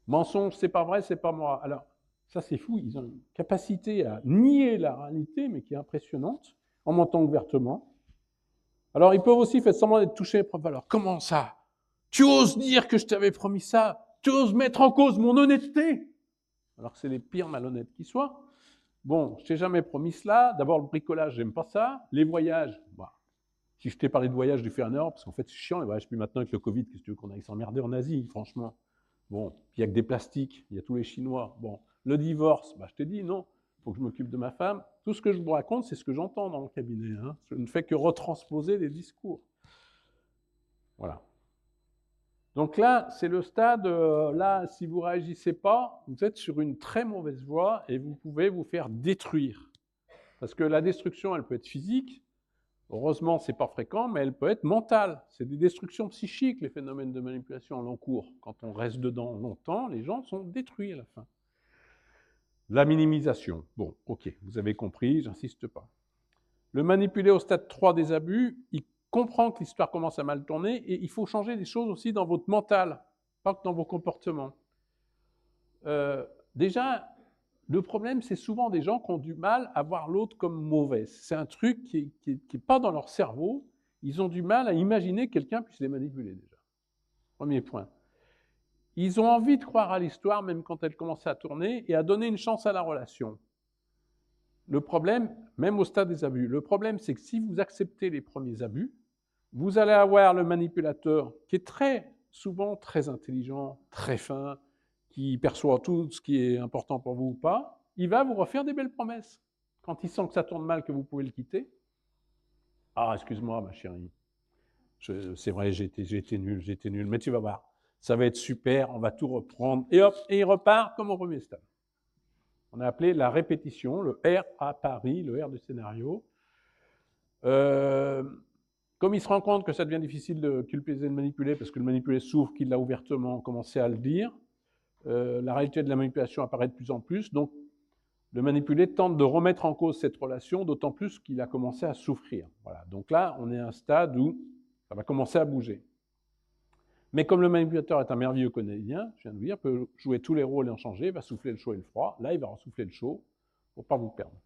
Mensonge, c'est pas vrai, c'est pas moi. Alors, ça c'est fou, ils ont une capacité à nier la réalité, mais qui est impressionnante, en mentant ouvertement. Alors, ils peuvent aussi faire semblant d'être touchés par valeur. Comment ça? Tu oses dire que je t'avais promis ça? Tu oses mettre en cause mon honnêteté? Alors que c'est les pires malhonnêtes qui soient. Bon, je t'ai jamais promis cela. D'abord, le bricolage, j'aime pas ça. Les voyages, bah, si je t'ai parlé de voyage, je fais un heure, parce qu'en fait, c'est chiant les voyages. Puis maintenant, avec le Covid, qu'est-ce que tu veux qu'on aille s'emmerder en Asie, franchement? Bon, il n'y a que des plastiques, il y a tous les Chinois. Bon, le divorce, bah, je t'ai dit, non, il faut que je m'occupe de ma femme. Tout ce que je vous raconte, c'est ce que j'entends dans mon cabinet. Je ne fais que retransposer les discours. Voilà. Donc là, c'est le stade, là, si vous ne réagissez pas, vous êtes sur une très mauvaise voie et vous pouvez vous faire détruire. Parce que la destruction, elle peut être physique, heureusement, ce n'est pas fréquent, mais elle peut être mentale. C'est des destructions psychiques, les phénomènes de manipulation en long cours. Quand on reste dedans longtemps, les gens sont détruits à la fin. La minimisation. Bon, ok, vous avez compris, j'insiste pas. Le manipulé au stade 3 des abus, il comprend que l'histoire commence à mal tourner et il faut changer des choses aussi dans votre mental, pas que dans vos comportements. Déjà, le problème, c'est souvent des gens qui ont du mal à voir l'autre comme mauvaise. C'est un truc qui n'est pas dans leur cerveau. Ils ont du mal à imaginer que quelqu'un puisse les manipuler déjà. Premier point. Ils ont envie de croire à l'histoire, même quand elle commence à tourner, et à donner une chance à la relation. Le problème, même au stade des abus, le problème, c'est que si vous acceptez les premiers abus, vous allez avoir le manipulateur qui est très souvent très intelligent, très fin, qui perçoit tout ce qui est important pour vous ou pas, il va vous refaire des belles promesses. Quand il sent que ça tourne mal, que vous pouvez le quitter, « Ah, excuse-moi, ma chérie, c'est vrai, j'ai été nul, mais tu vas voir, ça va être super, on va tout reprendre. » Et hop, et il repart comme au premier stade. On a appelé la répétition, le R à Paris, le R du scénario. Comme il se rend compte que ça devient difficile de culpabiliser le manipulé, parce que le manipulé souffre qu'il a ouvertement commencé à le dire, la réalité de la manipulation apparaît de plus en plus, donc le manipulé tente de remettre en cause cette relation, d'autant plus qu'il a commencé à souffrir. Voilà. Donc là, on est à un stade où ça va commencer à bouger. Mais comme le manipulateur est un merveilleux comédien, je viens de vous dire, peut jouer tous les rôles et en changer, il va souffler le chaud et le froid. Là, il va ressouffler le chaud pour ne pas vous perdre.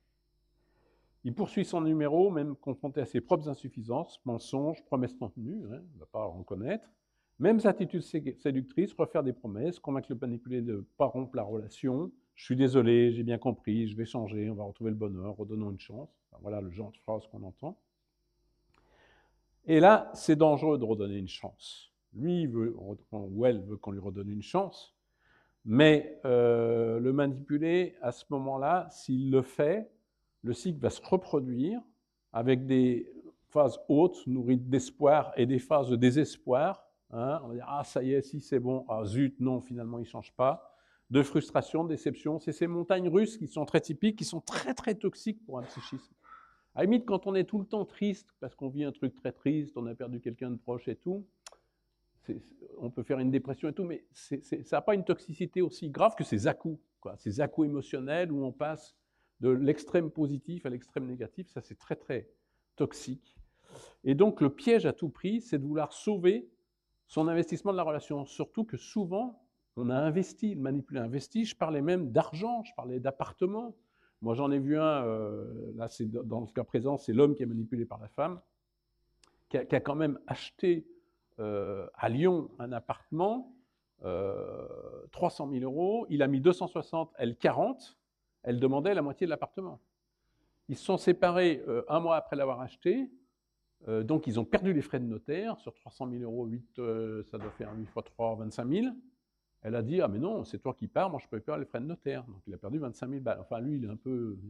Il poursuit son numéro, même confronté à ses propres insuffisances, mensonges, promesses non tenues, il ne va pas en reconnaître. Mêmes attitudes séductrices, refaire des promesses, convaincre le manipulé de ne pas rompre la relation. Je suis désolé, j'ai bien compris, je vais changer, on va retrouver le bonheur, redonnons une chance. Enfin, voilà le genre de phrase qu'on entend. Et là, c'est dangereux de redonner une chance. Lui, il veut, ou elle veut qu'on lui redonne une chance, mais le manipulé, à ce moment-là, s'il le fait, le cycle va se reproduire avec des phases hautes, nourries d'espoir, et des phases de désespoir. Hein, on va dire, ah ça y est, si c'est bon, ah zut, non, finalement il ne change pas. De frustration, de déception, c'est ces montagnes russes qui sont très typiques, qui sont très très toxiques pour un psychisme. À la limite, quand on est tout le temps triste, parce qu'on vit un truc très triste, on a perdu quelqu'un de proche et tout, on peut faire une dépression et tout, mais ça n'a pas une toxicité aussi grave que ces à-coups, ces à-coups émotionnels où on passe de l'extrême positif à l'extrême négatif, ça c'est très très toxique. Et donc le piège à tout prix, c'est de vouloir sauver son investissement de la relation, surtout que souvent, on a investi, le manipulé investi, je parlais même d'argent, je parlais d'appartements. Moi j'en ai vu un, là c'est dans le cas présent, c'est l'homme qui est manipulé par la femme, qui a quand même acheté à Lyon un appartement, 300 000 €, il a mis 260, elle 40, elle demandait la moitié de l'appartement. Ils se sont séparés un mois après l'avoir acheté, donc ils ont perdu les frais de notaire, sur 300 000 €, ça doit faire 8 x 3, 25 000. Elle a dit, ah mais non, c'est toi qui pars, moi je ne peux pas les frais de notaire. Donc il a perdu 25 000 balles. Enfin lui, il y a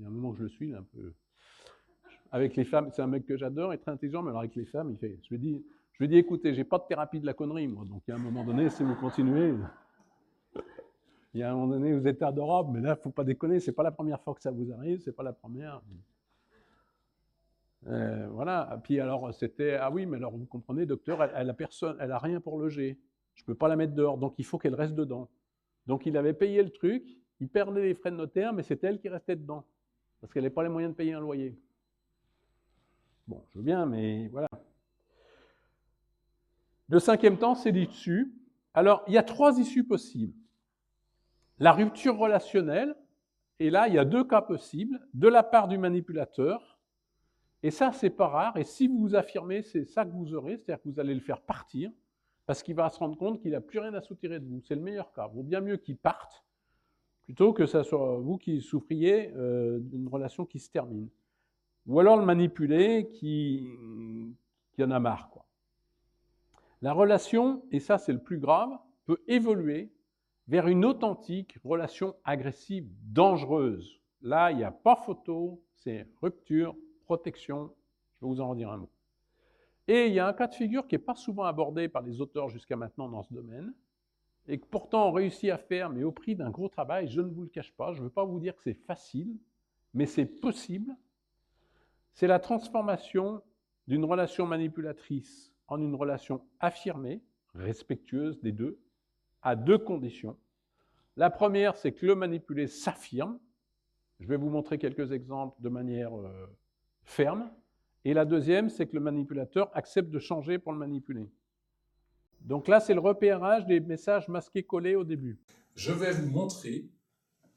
un moment que je le suis, il est un peu... Avec les femmes, c'est un mec que j'adore, il est très intelligent, mais alors avec les femmes, je lui dis, écoutez, j'ai pas de thérapie de la connerie, moi, donc il y a un moment donné, si vous continuez, il y a un moment donné, vous êtes adorable, mais là, il ne faut pas déconner, c'est pas la première fois que ça vous arrive, c'est pas la première. Voilà, puis alors c'était, ah oui, mais alors vous comprenez, docteur, elle a rien pour loger, je ne peux pas la mettre dehors, donc il faut qu'elle reste dedans. Donc il avait payé le truc, il perdait les frais de notaire, mais c'est elle qui restait dedans, parce qu'elle n'avait pas les moyens de payer un loyer. Bon, je veux bien, mais voilà. Le cinquième temps, c'est l'issue. Alors, il y a 3 issues possibles. La rupture relationnelle, et là, il y a 2 cas possibles, de la part du manipulateur, et ça, c'est pas rare, et si vous vous affirmez, c'est ça que vous aurez, c'est-à-dire que vous allez le faire partir, parce qu'il va se rendre compte qu'il n'a plus rien à soutirer de vous. C'est le meilleur cas. Il vaut bien mieux qu'il parte, plutôt que ce soit vous qui souffriez d'une relation qui se termine. Ou alors le manipulé qui en a marre, quoi. La relation, et ça c'est le plus grave, peut évoluer vers une authentique relation agressive dangereuse. Là, il n'y a pas photo, c'est rupture, protection, je vais vous en redire un mot. Et il y a un cas de figure qui n'est pas souvent abordé par les auteurs jusqu'à maintenant dans ce domaine, et que pourtant on réussit à faire, mais au prix d'un gros travail, je ne vous le cache pas, je ne veux pas vous dire que c'est facile, mais c'est possible. C'est la transformation d'une relation manipulatrice en une relation affirmée, respectueuse des deux, à 2 conditions. La première, c'est que le manipulé s'affirme. Je vais vous montrer quelques exemples de manière ferme. Et la deuxième, c'est que le manipulateur accepte de changer pour le manipuler. Donc là, c'est le repérage des messages masqués collés au début. Je vais vous montrer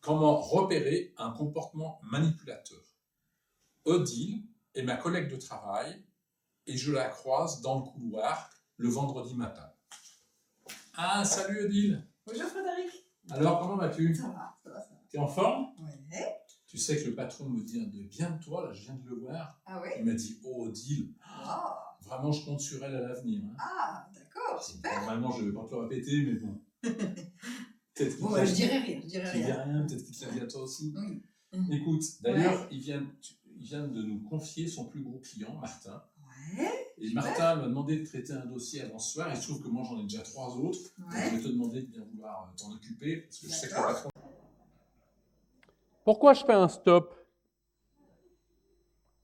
comment repérer un comportement manipulateur. Odile est ma collègue de travail et je la croise dans le couloir le vendredi matin. Ah, salut Odile. Bonjour Frédéric. Alors, comment vas-tu? Ça va, ça va, ça va. T'es en forme? Ouais. Tu sais que le patron me dit de bien de toi, là, je viens de le voir. Ah oui? Il m'a dit, oh Odile, vraiment je compte sur elle à l'avenir. Hein. Ah, d'accord, super. Normalement, je ne vais pas te le répéter, mais bon. Peut-être bon, je dirais rien, je dirais rien. Tu dis rien, peut-être qu'il te l'a dit à toi aussi. Oui. Écoute, d'ailleurs, il vient de nous confier son plus gros client, Martin. Ouais. Et Martin m'a demandé de traiter un dossier avant ce soir. Il se trouve que moi, j'en ai déjà 3 autres. Ouais. Je vais te demander de bien vouloir t'en occuper, parce que je sais que le patron... Pourquoi je fais un stop?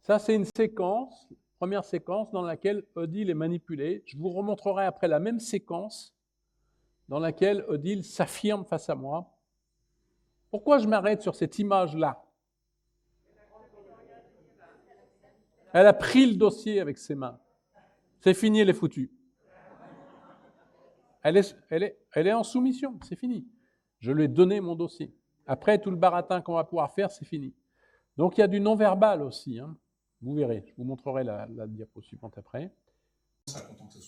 Ça, c'est une séquence, première séquence dans laquelle Odile est manipulée. Je vous remontrerai après la même séquence dans laquelle Odile s'affirme face à moi. Pourquoi je m'arrête sur cette image-là? Elle a pris le dossier avec ses mains. C'est fini, elle est foutue. Elle est en soumission, c'est fini. Je lui ai donné mon dossier. Après, tout le baratin qu'on va pouvoir faire, c'est fini. Donc, il y a du non-verbal aussi. Hein. Vous verrez, je vous montrerai la diapo suivante après.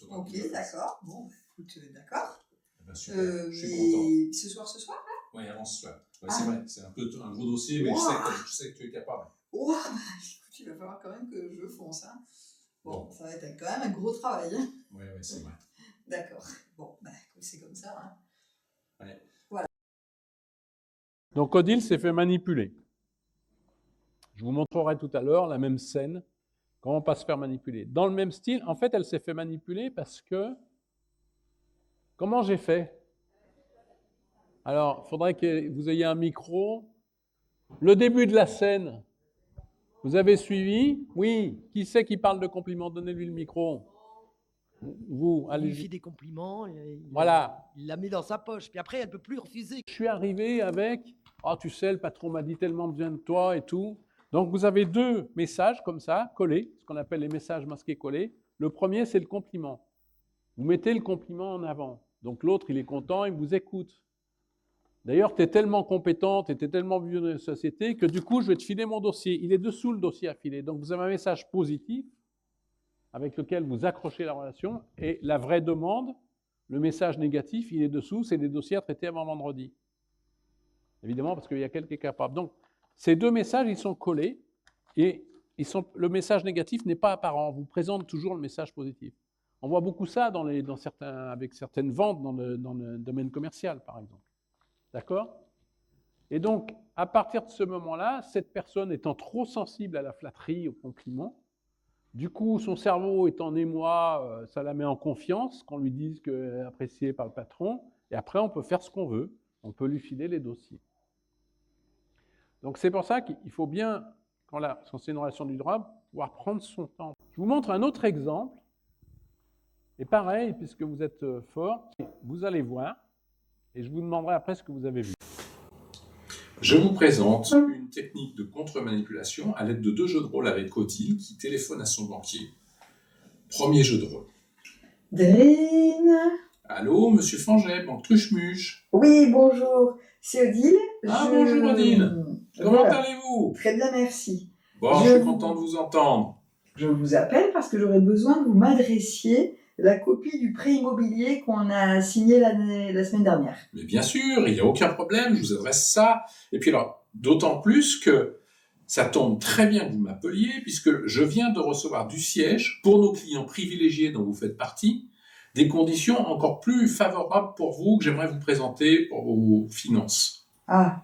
Ok, d'accord. Bon, écoute, d'accord. Ben, super, je suis content. Ce soir, là? Oui, avant ce soir. Ouais, c'est vrai, c'est un gros dossier, mais je sais que tu es capable. Oh, bah, écoute, il va falloir quand même que je fonce. Hein. Bon, ça va être quand même un gros travail. Hein. Oui, c'est vrai. D'accord. Bon, bah, c'est comme ça. Hein. Ouais. Voilà. Donc Odile s'est fait manipuler. Je vous montrerai tout à l'heure la même scène, comment pas se faire manipuler. Dans le même style, en fait, elle s'est fait manipuler parce que... Comment j'ai fait? Alors, il faudrait que vous ayez un micro. Le début de la scène, vous avez suivi? Oui. Qui c'est qui parle de compliments? Donnez-lui le micro. Vous, allez. Il lui fait des compliments, voilà. Il l'a mis dans sa poche, puis après, elle ne peut plus refuser. Je suis arrivé avec « Ah, tu sais, le patron m'a dit tellement bien de toi et tout ». Donc, vous avez deux messages comme ça, collés, ce qu'on appelle les messages masqués collés. Le premier, c'est le compliment. Vous mettez le compliment en avant. Donc, l'autre, il est content, il vous écoute. D'ailleurs, tu es tellement compétente, tu es tellement vieux dans la société que du coup, je vais te filer mon dossier. Il est dessous le dossier à filer. Donc, vous avez un message positif avec lequel vous accrochez la relation et la vraie demande, le message négatif, il est dessous, c'est des dossiers à traiter avant vendredi. Évidemment, parce qu'il y a quelqu'un qui est capable. Donc, ces deux messages, ils sont collés et le message négatif n'est pas apparent. On vous présente toujours le message positif. On voit beaucoup ça avec certaines ventes dans le domaine commercial, par exemple. D'accord? Et donc, à partir de ce moment-là, cette personne étant trop sensible à la flatterie, au compliment, du coup, son cerveau est en émoi, ça la met en confiance, qu'on lui dise qu'elle est appréciée par le patron, et après, on peut faire ce qu'on veut, on peut lui filer les dossiers. Donc, c'est pour ça qu'il faut bien, quand c'est une relation durable, pouvoir prendre son temps. Je vous montre un autre exemple, et pareil, puisque vous êtes fort, vous allez voir, et je vous demanderai après ce que vous avez vu. Je vous présente une technique de contre-manipulation à l'aide de 2 jeux de rôle avec Odile qui téléphone à son banquier. Premier jeu de rôle. Dring. Allô, monsieur Fanget, banque Truchemuche. Oui, bonjour. C'est Odile. Bonjour Odile. Comment allez-vous? Très bien, merci. Bon, je suis content de vous entendre. Je vous appelle parce que j'aurais besoin que vous m'adressiez la copie du prêt immobilier qu'on a signé la semaine dernière. Mais bien sûr, il n'y a aucun problème, je vous adresse ça. Et puis alors, d'autant plus que ça tombe très bien que vous m'appeliez, puisque je viens de recevoir du siège, pour nos clients privilégiés dont vous faites partie, des conditions encore plus favorables pour vous que j'aimerais vous présenter pour vos finances. Ah,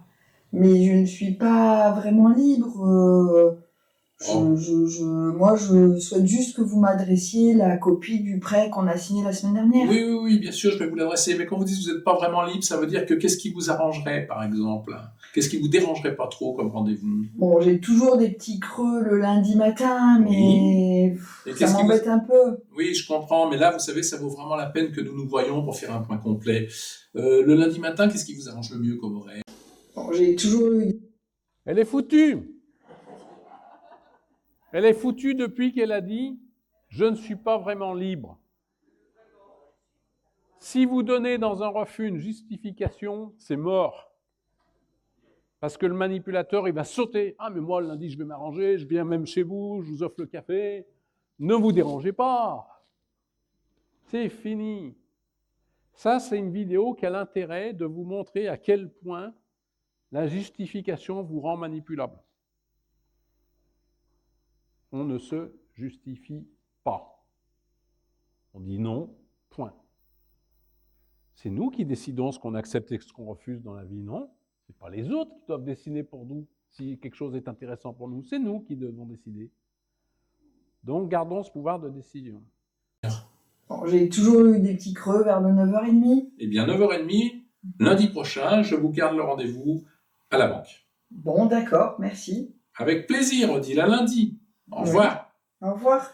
mais je ne suis pas vraiment libre. Moi, je souhaite juste que vous m'adressiez la copie du prêt qu'on a signé la semaine dernière. Oui, bien sûr, je vais vous l'adresser. Mais quand vous dites que vous n'êtes pas vraiment libre, ça veut dire que qu'est-ce qui vous arrangerait, par exemple? Qu'est-ce qui vous dérangerait pas trop comme rendez-vous? Bon, j'ai toujours des petits creux le lundi matin, mais ça m'embête un peu. Oui, je comprends, mais là, vous savez, ça vaut vraiment la peine que nous nous voyions pour faire un point complet. Le lundi matin, qu'est-ce qui vous arrange le mieux comme horaire? Bon, j'ai toujours eu... Elle est foutue! Elle est foutue depuis qu'elle a dit « Je ne suis pas vraiment libre ». Si vous donnez dans un refus une justification, c'est mort. Parce que le manipulateur, il va sauter. « Ah, mais moi, le lundi, je vais m'arranger, je viens même chez vous, je vous offre le café. Ne vous dérangez pas. » C'est fini. Ça, c'est une vidéo qui a l'intérêt de vous montrer à quel point la justification vous rend manipulable. On ne se justifie pas. On dit non, point. C'est nous qui décidons ce qu'on accepte et ce qu'on refuse dans la vie, non? Ce n'est pas les autres qui doivent décider pour nous si quelque chose est intéressant pour nous. C'est nous qui devons décider. Donc, gardons ce pouvoir de décision. Bon, j'ai toujours eu des petits creux vers le 9h30. Eh bien, 9h30, lundi prochain, je vous garde le rendez-vous à la banque. Bon, d'accord, merci. Avec plaisir, Odile, à lundi. Au revoir. Oui. Au revoir.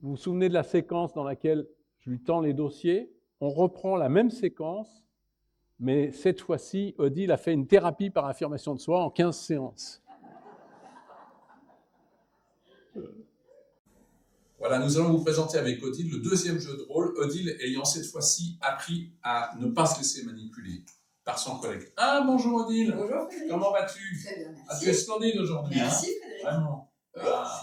Vous vous souvenez de la séquence dans laquelle je lui tends les dossiers? On reprend la même séquence, mais cette fois-ci, Odile a fait une thérapie par affirmation de soi en 15 séances. Voilà, nous allons vous présenter avec Odile le deuxième jeu de rôle, Odile ayant cette fois-ci appris à ne pas se laisser manipuler par son collègue. Ah, bonjour Odile. Bonjour Frédéric. Comment vas-tu? Très bien, merci. Ah, tu es splendide aujourd'hui. Merci Frédéric. Vraiment. Oui,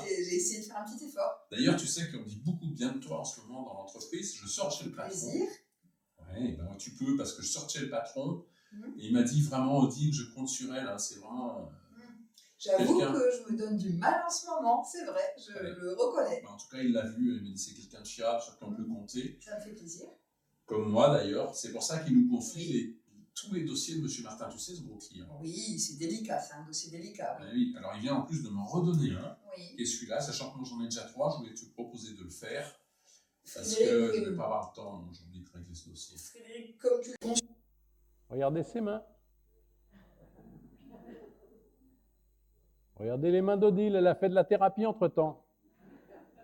j'ai essayé de faire un petit effort. D'ailleurs, tu sais qu'on dit beaucoup de bien de toi en ce moment dans l'entreprise. Je sors chez le patron. Plaisir. Oui, ben, tu peux, parce que je sors chez le patron. Et il m'a dit vraiment, Odile, je compte sur elle. Hein, c'est vraiment... J'avoue que je me donne du mal en ce moment, c'est vrai, je le reconnais. En tout cas, il l'a vu, il m'a dit c'est quelqu'un de fiable, sur qui on peut compter. Ça me fait plaisir. comme moi d'ailleurs. C'est pour ça qu'il nous confie tous les dossiers de M. Martin. Tu sais, ce gros client. Oui, c'est délicat, c'est un dossier délicat. Ah oui, alors il vient en plus de m'en redonner un, Oui. qui est celui-là, sachant que moi j'en ai déjà 3, je voulais te proposer de le faire, parce Frédéric, que je ne vais pas avoir le temps aujourd'hui de régler ce dossier. Frédéric, comme tu le Regardez ses mains. Regardez les mains d'Odile, elle a fait de la thérapie entre-temps.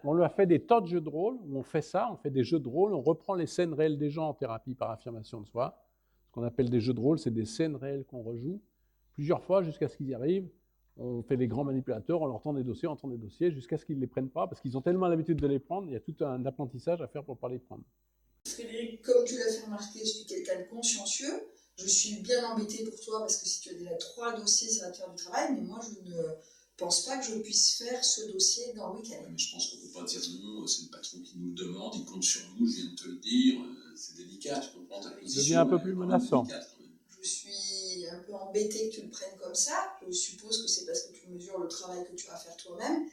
On lui a fait des tas de jeux de rôle, où on fait ça, on fait des jeux de rôle, on reprend les scènes réelles des gens en thérapie par affirmation de soi. Ce qu'on appelle des jeux de rôle, c'est des scènes réelles qu'on rejoue plusieurs fois jusqu'à ce qu'ils y arrivent. On fait des grands manipulateurs, on leur tend des dossiers, jusqu'à ce qu'ils ne les prennent pas, parce qu'ils ont tellement l'habitude de les prendre, il y a tout un apprentissage à faire pour ne pas les prendre. Frédéric, comme tu l'as fait remarquer, je suis quelqu'un de consciencieux. Je suis bien embêtée pour toi parce que si tu as déjà 3 dossiers, ça va te faire du travail, mais moi je ne pense pas que je puisse faire ce dossier dans le week-end. Mais je pense qu'on ne peut pas dire non, c'est le patron qui nous le demande, il compte sur nous, je viens de te le dire, c'est délicat, tu comprends ta position. Ça devient un peu plus menaçant. Je suis un peu embêtée que tu le prennes comme ça. Je suppose que c'est parce que tu mesures le travail que tu vas faire toi-même.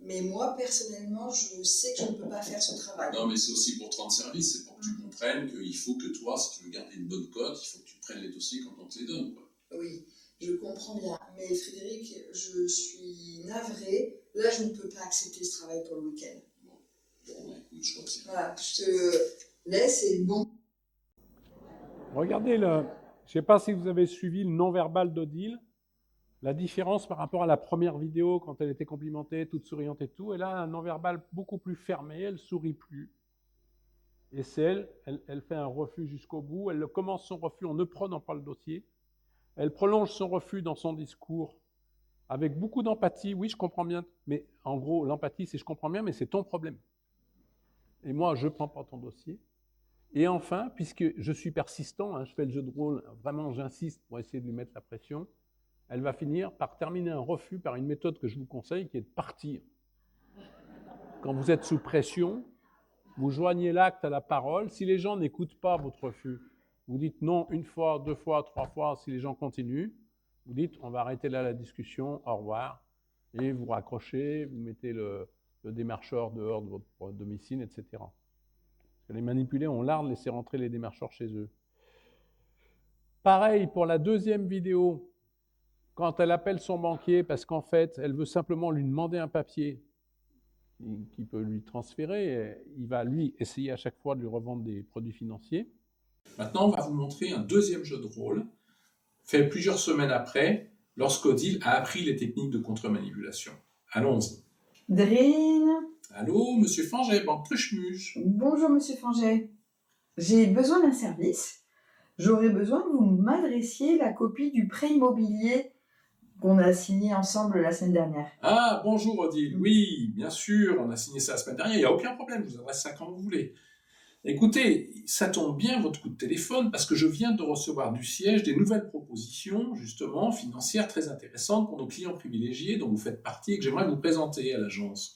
Mais moi, personnellement, je sais que je ne peux pas faire ce travail. Non, mais c'est aussi pour te rendre service, c'est pour que tu comprennes qu'il faut que toi, si tu veux garder une bonne cote, il faut que tu prennes les dossiers quand on te les donne, quoi. Oui, je comprends bien. Mais Frédéric, je suis navrée. Là, je ne peux pas accepter ce travail pour le week-end. Bon, écoute, je crois que c'est... Voilà, je te laisse et bon. Regardez, je ne sais pas si vous avez suivi le non-verbal d'Odile, la différence par rapport à la première vidéo quand elle était complimentée, toute souriante et tout. Elle a un non-verbal beaucoup plus fermé, elle ne sourit plus. Et c'est elle fait un refus jusqu'au bout. Elle commence son refus en ne prenant pas le dossier. Elle prolonge son refus dans son discours avec beaucoup d'empathie. Oui, je comprends bien, mais en gros, l'empathie, c'est je comprends bien, mais c'est ton problème. Et moi, je ne prends pas ton dossier. Et enfin, puisque je suis persistant, hein, je fais le jeu de rôle, vraiment j'insiste pour essayer de lui mettre la pression, elle va finir par terminer un refus par une méthode que je vous conseille, qui est de partir. Quand vous êtes sous pression, vous joignez l'acte à la parole. Si les gens n'écoutent pas votre refus, vous dites non 1 fois, 2 fois, 3 fois. Si les gens continuent, vous dites on va arrêter là la discussion, au revoir. Et vous raccrochez, vous mettez le démarcheur dehors de votre domicile, etc. Parce que les manipulés ont l'art de laisser rentrer les démarcheurs chez eux. Pareil pour la deuxième vidéo. Quand elle appelle son banquier parce qu'en fait, elle veut simplement lui demander un papier qui peut lui transférer, il va lui essayer à chaque fois de lui revendre des produits financiers. Maintenant, on va vous montrer un deuxième jeu de rôle, fait plusieurs semaines après, lorsqu'Odile a appris les techniques de contre-manipulation. Allons-y. Drine. Allô, monsieur Fanget, Banque Truchmuche. Bonjour, monsieur Fanget. J'ai besoin d'un service. J'aurais besoin que vous m'adressiez la copie du prêt immobilier qu'on a signé ensemble la semaine dernière. Ah, bonjour Odile. Oui, bien sûr, on a signé ça la semaine dernière, il n'y a aucun problème, je vous adresse ça quand vous voulez. Écoutez, ça tombe bien votre coup de téléphone parce que je viens de recevoir du siège des nouvelles propositions, justement, financières très intéressantes pour nos clients privilégiés dont vous faites partie et que j'aimerais vous présenter à l'agence.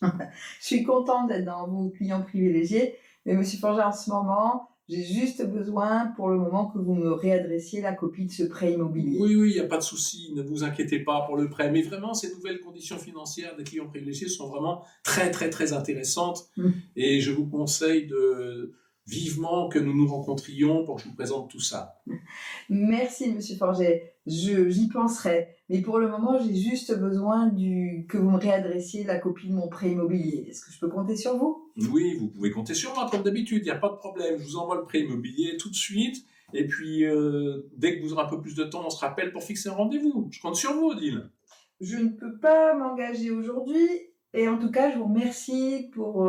Je suis contente d'être dans vos clients privilégiés, mais monsieur Fanget, en ce moment, j'ai juste besoin pour le moment que vous me réadressiez la copie de ce prêt immobilier. Oui, il n'y a pas de souci, ne vous inquiétez pas pour le prêt. Mais vraiment, ces nouvelles conditions financières des clients privilégiés sont vraiment très, très, très intéressantes. Et je vous conseille vivement que nous nous rencontrions pour que je vous présente tout ça. Merci, monsieur Fanget. J'y penserai. Mais pour le moment, j'ai juste besoin que vous me réadressiez la copie de mon prêt immobilier. Est-ce que je peux compter sur vous? Oui, vous pouvez compter sur moi comme d'habitude, il n'y a pas de problème. Je vous envoie le prêt immobilier tout de suite. Et puis, dès que vous aurez un peu plus de temps, on se rappelle pour fixer un rendez-vous. Je compte sur vous, Odile. Je ne peux pas m'engager aujourd'hui. Et en tout cas, je vous remercie pour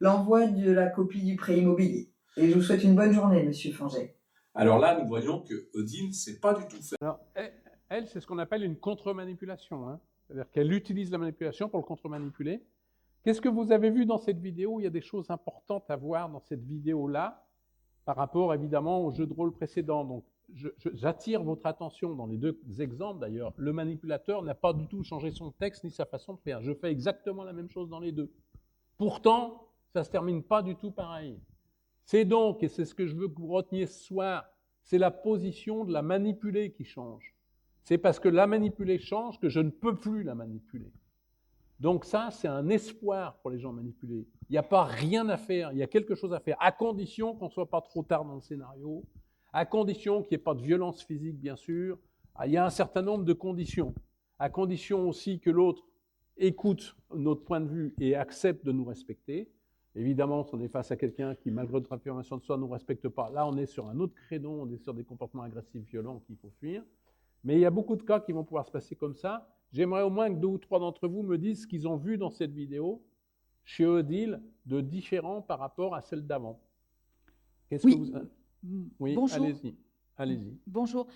l'envoi de la copie du prêt immobilier. Et je vous souhaite une bonne journée, monsieur Fanget. Alors là, nous voyons que Odile, c'est pas du tout fait. Alors, elle, c'est ce qu'on appelle une contre-manipulation. Hein. C'est-à-dire qu'elle utilise la manipulation pour le contre-manipuler. Qu'est-ce que vous avez vu dans cette vidéo? Il y a des choses importantes à voir dans cette vidéo-là par rapport, évidemment, au jeu de rôle précédent. Donc, j'attire votre attention dans les deux exemples, d'ailleurs. Le manipulateur n'a pas du tout changé son texte ni sa façon de faire. Je fais exactement la même chose dans les deux. Pourtant, ça ne se termine pas du tout pareil. C'est donc, et c'est ce que je veux que vous reteniez ce soir, c'est la position de la manipulée qui change. C'est parce que la manipulée change que je ne peux plus la manipuler. Donc ça, c'est un espoir pour les gens manipulés. Il n'y a pas rien à faire, il y a quelque chose à faire, à condition qu'on ne soit pas trop tard dans le scénario, à condition qu'il n'y ait pas de violence physique, bien sûr. Il y a un certain nombre de conditions, à condition aussi que l'autre écoute notre point de vue et accepte de nous respecter. Évidemment, si on est face à quelqu'un qui, malgré notre affirmation de soi, ne nous respecte pas, là, on est sur un autre créneau, on est sur des comportements agressifs, violents qu'il faut fuir. Mais il y a beaucoup de cas qui vont pouvoir se passer comme ça. J'aimerais au moins que 2 ou 3 d'entre vous me disent ce qu'ils ont vu dans cette vidéo chez Odile de différent par rapport à celle d'avant. Qu'est-ce que vous... Oui, bonjour. allez-y. Allez-y. Bonjour.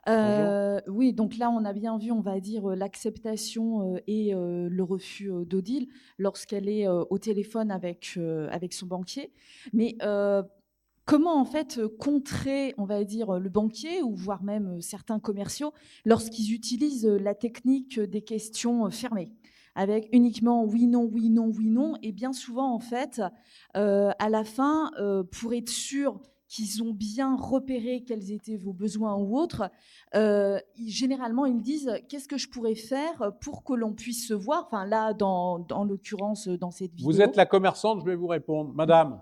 Bonjour. Oui, donc là, on a bien vu, on va dire, l'acceptation et le refus d'Odile lorsqu'elle est au téléphone avec son banquier. Mais comment, en fait, contrer, on va dire, le banquier ou voire même certains commerciaux lorsqu'ils utilisent la technique des questions fermées avec uniquement oui, non, oui, non, oui, non. Et bien souvent, en fait, à la fin, pour être sûr qu'ils ont bien repéré quels étaient vos besoins ou autres, généralement, ils disent « qu'est-ce que je pourrais faire pour que l'on puisse se voir ?» Enfin, là, dans l'occurrence, dans cette vidéo. Vous êtes la commerçante, je vais vous répondre. Madame,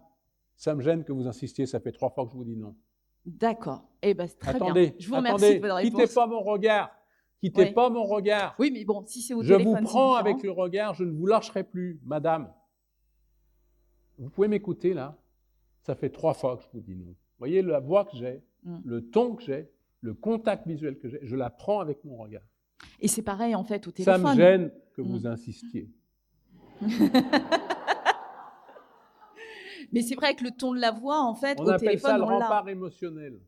ça me gêne que vous insistiez, ça fait 3 fois que je vous dis non. D'accord. Eh ben, c'est très attendez, bien. Je vous remercie de votre réponse. Quittez pas mon regard. Quittez pas mon regard. Oui, mais bon, si c'est au je téléphone, vous prends avec le regard, je ne vous lâcherai plus. Madame, vous pouvez m'écouter là? Ça fait 3 fois que je vous dis non. Vous voyez la voix que j'ai, le ton que j'ai, le contact visuel que j'ai, je la prends avec mon regard. Et c'est pareil en fait au téléphone. Ça me gêne que vous insistiez. Mais c'est vrai que le ton de la voix, en fait, on au appelle téléphone, ça le rempart émotionnel.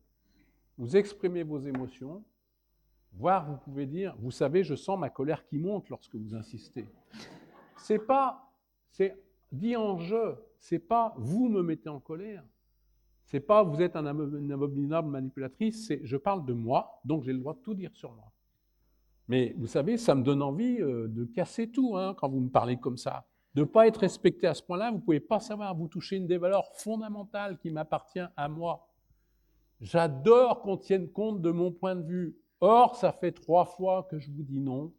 Vous exprimez vos émotions, voire vous pouvez dire, vous savez, je sens ma colère qui monte lorsque vous insistez. C'est dit en jeu, c'est pas vous me mettez en colère. C'est pas vous êtes une abominable manipulatrice, c'est je parle de moi, donc j'ai le droit de tout dire sur moi. Mais vous savez, ça me donne envie de casser tout quand vous me parlez comme ça. De ne pas être respecté à ce point-là, vous ne pouvez pas savoir, vous touchez une des valeurs fondamentales qui m'appartient à moi. J'adore qu'on tienne compte de mon point de vue. Or, ça fait 3 fois que je vous dis non,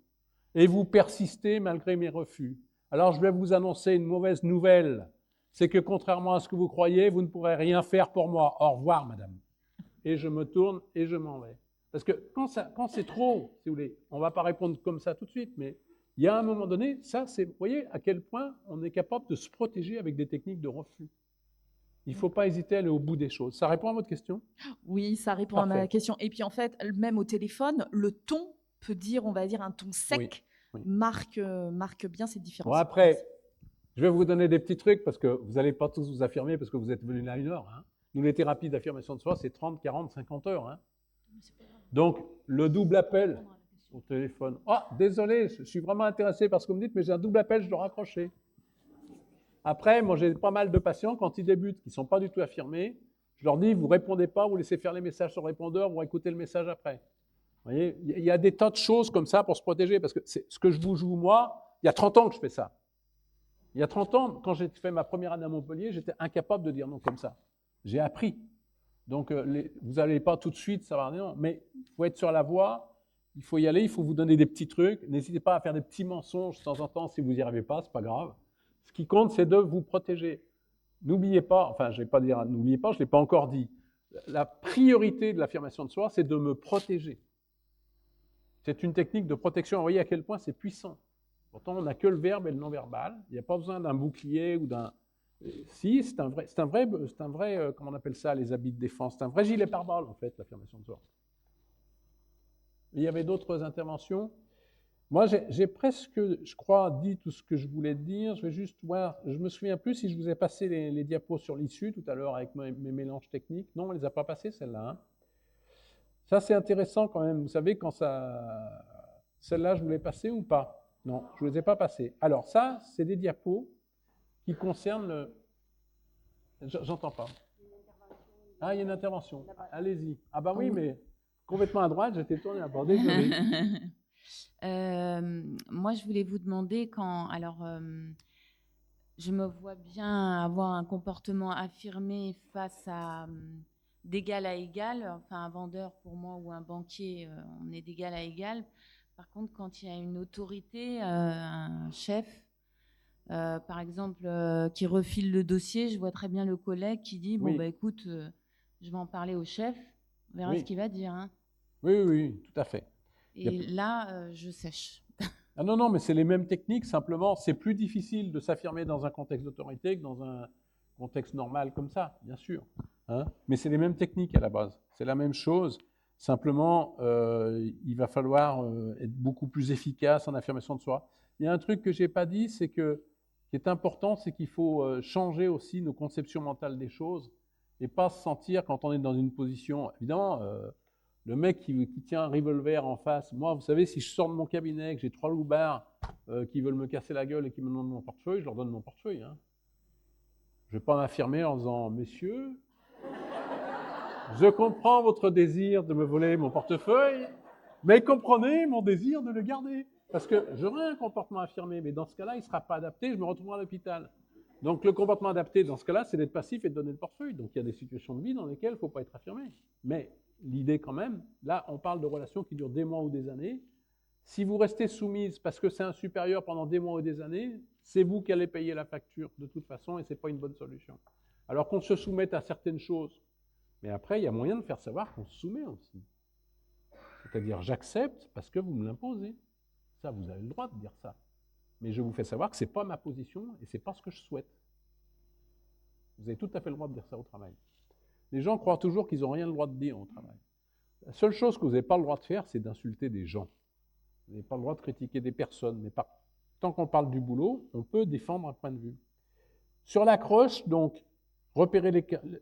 et vous persistez malgré mes refus. Alors, je vais vous annoncer une mauvaise nouvelle. C'est que contrairement à ce que vous croyez, vous ne pourrez rien faire pour moi. Au revoir, madame. Et je me tourne et je m'en vais. Parce que quand c'est trop, si vous voulez, on ne va pas répondre comme ça tout de suite, mais il y a un moment donné, ça, vous voyez à quel point on est capable de se protéger avec des techniques de refus. Il ne faut pas hésiter à aller au bout des choses. Ça répond à votre question? Oui, ça répond à ma question. Et puis en fait, même au téléphone, le ton peut dire, on va dire, un ton sec marque bien cette différence. Bon, après, je vais vous donner des petits trucs parce que vous n'allez pas tous vous affirmer parce que vous êtes venus là 1 heure. Nous, les thérapies d'affirmation de soi, c'est 30, 40, 50 heures. Donc, le double appel au téléphone. Ah, désolé, je suis vraiment intéressé par ce que vous me dites, mais j'ai un double appel, je dois raccrocher. Après, moi, j'ai pas mal de patients, quand ils débutent, qui ne sont pas du tout affirmés, je leur dis, vous ne répondez pas, vous laissez faire les messages sur le répondeur, vous écoutez le message après. Vous voyez, il y a des tas de choses comme ça pour se protéger, parce que c'est ce que je vous joue, moi, il y a 30 ans que je fais ça. Il y a 30 ans, quand j'ai fait ma première année à Montpellier, j'étais incapable de dire non comme ça. J'ai appris. Donc, vous n'allez pas tout de suite savoir non, mais il faut être sur la voie, il faut y aller, il faut vous donner des petits trucs. N'hésitez pas à faire des petits mensonges de temps en temps si vous n'y arrivez pas, c'est pas grave. Ce qui compte, c'est de vous protéger. N'oubliez pas, enfin, je ne vais pas dire n'oubliez pas, je ne l'ai pas encore dit. La priorité de l'affirmation de soi, c'est de me protéger. C'est une technique de protection. Vous voyez à quel point c'est puissant. Pourtant, on n'a que le verbe et le non-verbal. Il n'y a pas besoin d'un bouclier ou d'un... Si, c'est un vrai, comment on appelle ça, les habits de défense. C'est un vrai gilet pare-balles, en fait, l'affirmation de soi. Il y avait d'autres interventions. Moi, j'ai presque, je crois, dit tout ce que je voulais dire. Je vais juste voir, je me souviens plus si je vous ai passé les diapos sur l'issue tout à l'heure avec mes mélanges techniques. Non, on ne les a pas passés, celles-là. Ça, c'est intéressant quand même. Vous savez, quand ça... Celle-là, je vous l'ai passée ou pas? Non, je ne les ai pas passées. Alors ça, c'est des diapos qui concernent le... J'entends pas. Ah, il y a une intervention. Allez-y. Ah bah oui, mais complètement à droite, j'étais tourné à bord. Désolé. Moi, je voulais vous demander je me vois bien avoir un comportement affirmé face à d'égal à égal. Enfin, un vendeur pour moi ou un banquier, on est d'égal à égal. Par contre, quand il y a une autorité, un chef par exemple, qui refile le dossier, je vois très bien le collègue qui dit, bon, Oui. bah, écoute, je vais en parler au chef, on verra Oui. ce qu'il va dire. Hein. Oui, oui, oui, tout à fait. Et là, je sèche. Ah non, non, mais c'est les mêmes techniques, simplement, c'est plus difficile de s'affirmer dans un contexte d'autorité que dans un contexte normal comme ça, bien sûr. Hein, mais c'est les mêmes techniques à la base, c'est la même chose. Simplement, il va falloir être beaucoup plus efficace en affirmation de soi. Il y a un truc que je n'ai pas dit, qui est important, c'est qu'il faut changer aussi nos conceptions mentales des choses et pas se sentir, quand on est dans une position, évidemment, le mec qui tient un revolver en face, moi, vous savez, si je sors de mon cabinet, que j'ai 3 loupards qui veulent me casser la gueule et qui me demandent mon portefeuille, je leur donne mon portefeuille. Hein. Je ne vais pas m'affirmer en disant « Messieurs, je comprends votre désir de me voler mon portefeuille, mais comprenez mon désir de le garder. » Parce que j'aurai un comportement affirmé, mais dans ce cas-là, il ne sera pas adapté, je me retrouverai à l'hôpital. Donc le comportement adapté, dans ce cas-là, c'est d'être passif et de donner le portefeuille. Donc il y a des situations de vie dans lesquelles il ne faut pas être affirmé. Mais l'idée quand même, là, on parle de relations qui durent des mois ou des années. Si vous restez soumise parce que c'est un supérieur pendant des mois ou des années, c'est vous qui allez payer la facture de toute façon et ce n'est pas une bonne solution. Alors qu'on se soumette à certaines choses. Mais après, il y a moyen de faire savoir qu'on se soumet aussi. C'est-à-dire, j'accepte parce que vous me l'imposez. Ça, vous avez le droit de dire ça. Mais je vous fais savoir que ce n'est pas ma position et ce n'est pas ce que je souhaite. Vous avez tout à fait le droit de dire ça au travail. Les gens croient toujours qu'ils n'ont rien le droit de dire au travail. La seule chose que vous n'avez pas le droit de faire, c'est d'insulter des gens. Vous n'avez pas le droit de critiquer des personnes. Mais tant qu'on parle du boulot, on peut défendre un point de vue. Sur l'accroche, donc,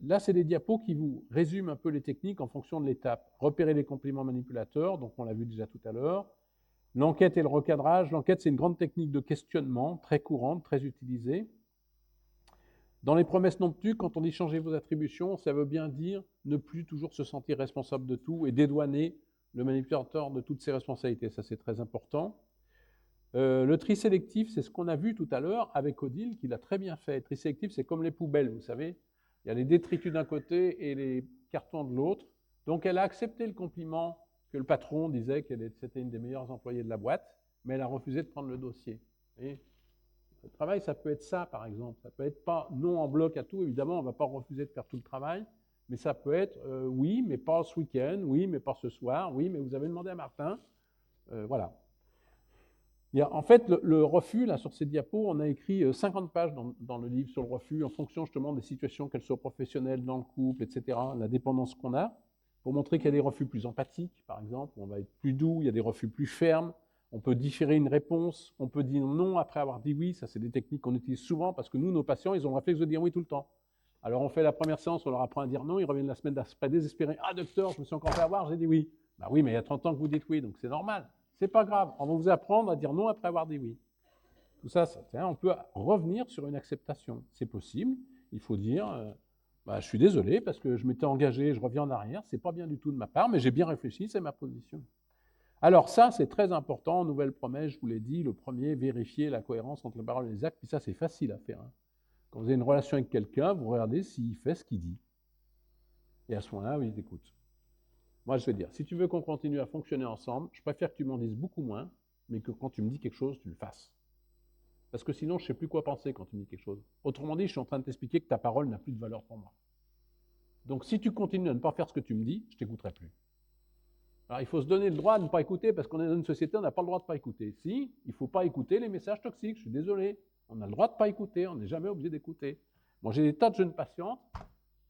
là, c'est des diapos qui vous résument un peu les techniques en fonction de l'étape. Repérer les compliments manipulateurs, donc on l'a vu déjà tout à l'heure. L'enquête et le recadrage. L'enquête, c'est une grande technique de questionnement, très courante, très utilisée. Dans les promesses non tenues, quand on dit changer vos attributions, ça veut bien dire ne plus toujours se sentir responsable de tout et dédouaner le manipulateur de toutes ses responsabilités. Ça, c'est très important. Le tri sélectif, c'est ce qu'on a vu tout à l'heure avec Odile, qui l'a très bien fait. Le tri sélectif, c'est comme les poubelles, vous savez. Il y a les détritus d'un côté et les cartons de l'autre. Donc, elle a accepté le compliment que le patron disait qu'elle c'était une des meilleures employées de la boîte, mais elle a refusé de prendre le dossier. Et le travail, ça peut être ça, par exemple. Ça peut être pas non en bloc à tout. Évidemment, on ne va pas refuser de faire tout le travail, mais ça peut être oui, mais pas ce week-end, oui, mais pas ce soir, oui, mais vous avez demandé à Martin. Voilà. Il y a, en fait, le refus, là, sur ces diapos, on a écrit 50 pages dans le livre sur le refus, en fonction justement des situations, qu'elles soient professionnelles, dans le couple, etc., la dépendance qu'on a, pour montrer qu'il y a des refus plus empathiques, par exemple, où on va être plus doux, il y a des refus plus fermes, on peut différer une réponse, on peut dire non après avoir dit oui, ça c'est des techniques qu'on utilise souvent, parce que nous, nos patients, ils ont le réflexe de dire oui tout le temps. Alors on fait la première séance, on leur apprend à dire non, ils reviennent la semaine d'après désespérés. Ah docteur, je me suis encore fait avoir, j'ai dit oui. Bah oui, mais il y a 30 ans que vous dites oui, donc c'est normal. C'est pas grave, on va vous apprendre à dire non après avoir dit oui. Tout ça, on peut revenir sur une acceptation. C'est possible, il faut dire, je suis désolé parce que je m'étais engagé, je reviens en arrière, c'est pas bien du tout de ma part, mais j'ai bien réfléchi, c'est ma position. Alors ça, c'est très important, nouvelle promesse, je vous l'ai dit, le premier, vérifier la cohérence entre les paroles et les actes, puis ça c'est facile à faire. Hein. Quand vous avez une relation avec quelqu'un, vous regardez s'il fait ce qu'il dit. Et à ce moment-là, oui, écoute. Moi, je vais dire, si tu veux qu'on continue à fonctionner ensemble, je préfère que tu m'en dises beaucoup moins, mais que quand tu me dis quelque chose, tu le fasses. Parce que sinon, je ne sais plus quoi penser quand tu me dis quelque chose. Autrement dit, je suis en train de t'expliquer que ta parole n'a plus de valeur pour moi. Donc, si tu continues à ne pas faire ce que tu me dis, je ne t'écouterai plus. Alors, il faut se donner le droit de ne pas écouter, parce qu'on est dans une société, on n'a pas le droit de ne pas écouter. Si, il ne faut pas écouter les messages toxiques, je suis désolé. On a le droit de ne pas écouter, on n'est jamais obligé d'écouter. Moi, j'ai des tas de jeunes patientes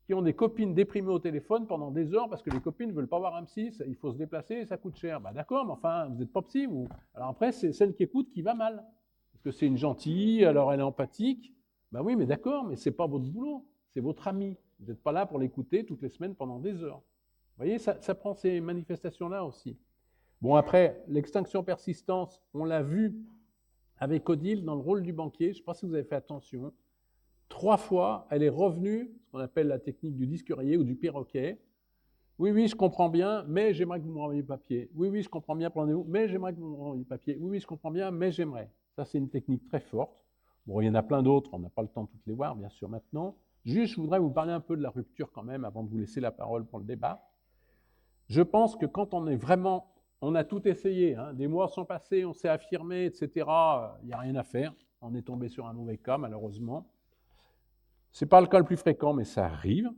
qui ont des copines déprimées au téléphone pendant des heures parce que les copines ne veulent pas voir un psy, il faut se déplacer et ça coûte cher. Bah d'accord, mais enfin, vous n'êtes pas psy, vous. Alors après, c'est celle qui écoute qui va mal. Parce que c'est une gentille, alors elle est empathique. Bah oui, mais d'accord, mais ce n'est pas votre boulot, c'est votre ami. Vous n'êtes pas là pour l'écouter toutes les semaines pendant des heures. Vous voyez, ça prend ces manifestations-là aussi. Bon, après, l'extinction persistance, on l'a vu avec Odile dans le rôle du banquier. Je ne sais pas si vous avez fait attention. 3 fois, elle est revenue, ce qu'on appelle la technique du disque rayé ou du perroquet. Oui, oui, je comprends bien, mais j'aimerais que vous me renvoyiez le papier. Oui, oui, je comprends bien, prenez-vous, mais j'aimerais que vous me renvoyiez le papier. Oui, oui, je comprends bien, mais j'aimerais. Ça, c'est une technique très forte. Bon, il y en a plein d'autres, on n'a pas le temps de toutes les voir, bien sûr, maintenant. Juste, je voudrais vous parler un peu de la rupture quand même, avant de vous laisser la parole pour le débat. Je pense que quand on est vraiment, on a tout essayé, hein, des mois sont passés, on s'est affirmé, etc., il n'y a rien à faire. on est tombé sur un mauvais cas, malheureusement. Ce n'est pas le cas le plus fréquent, mais ça arrive.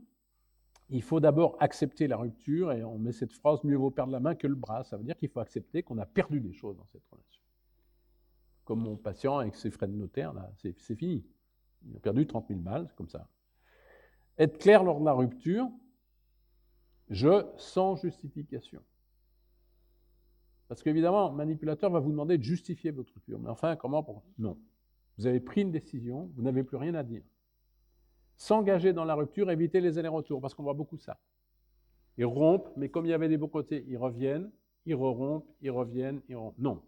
Il faut d'abord accepter la rupture, et on met cette phrase « mieux vaut perdre la main que le bras ». Ça veut dire qu'il faut accepter qu'on a perdu des choses dans cette relation. Comme mon patient avec ses frais de notaire, là, c'est fini. Il a perdu 30 000 balles, c'est comme ça. Être clair lors de la rupture, sans justification. Parce qu'évidemment, le manipulateur va vous demander de justifier votre rupture. Mais enfin, comment pour... Non. Vous avez pris une décision, vous n'avez plus rien à dire. S'engager dans la rupture, éviter les allers-retours, parce qu'on voit beaucoup ça. Ils rompent, mais comme il y avait des beaux côtés, ils reviennent, ils re-rompent, ils reviennent, ils rompent. Non.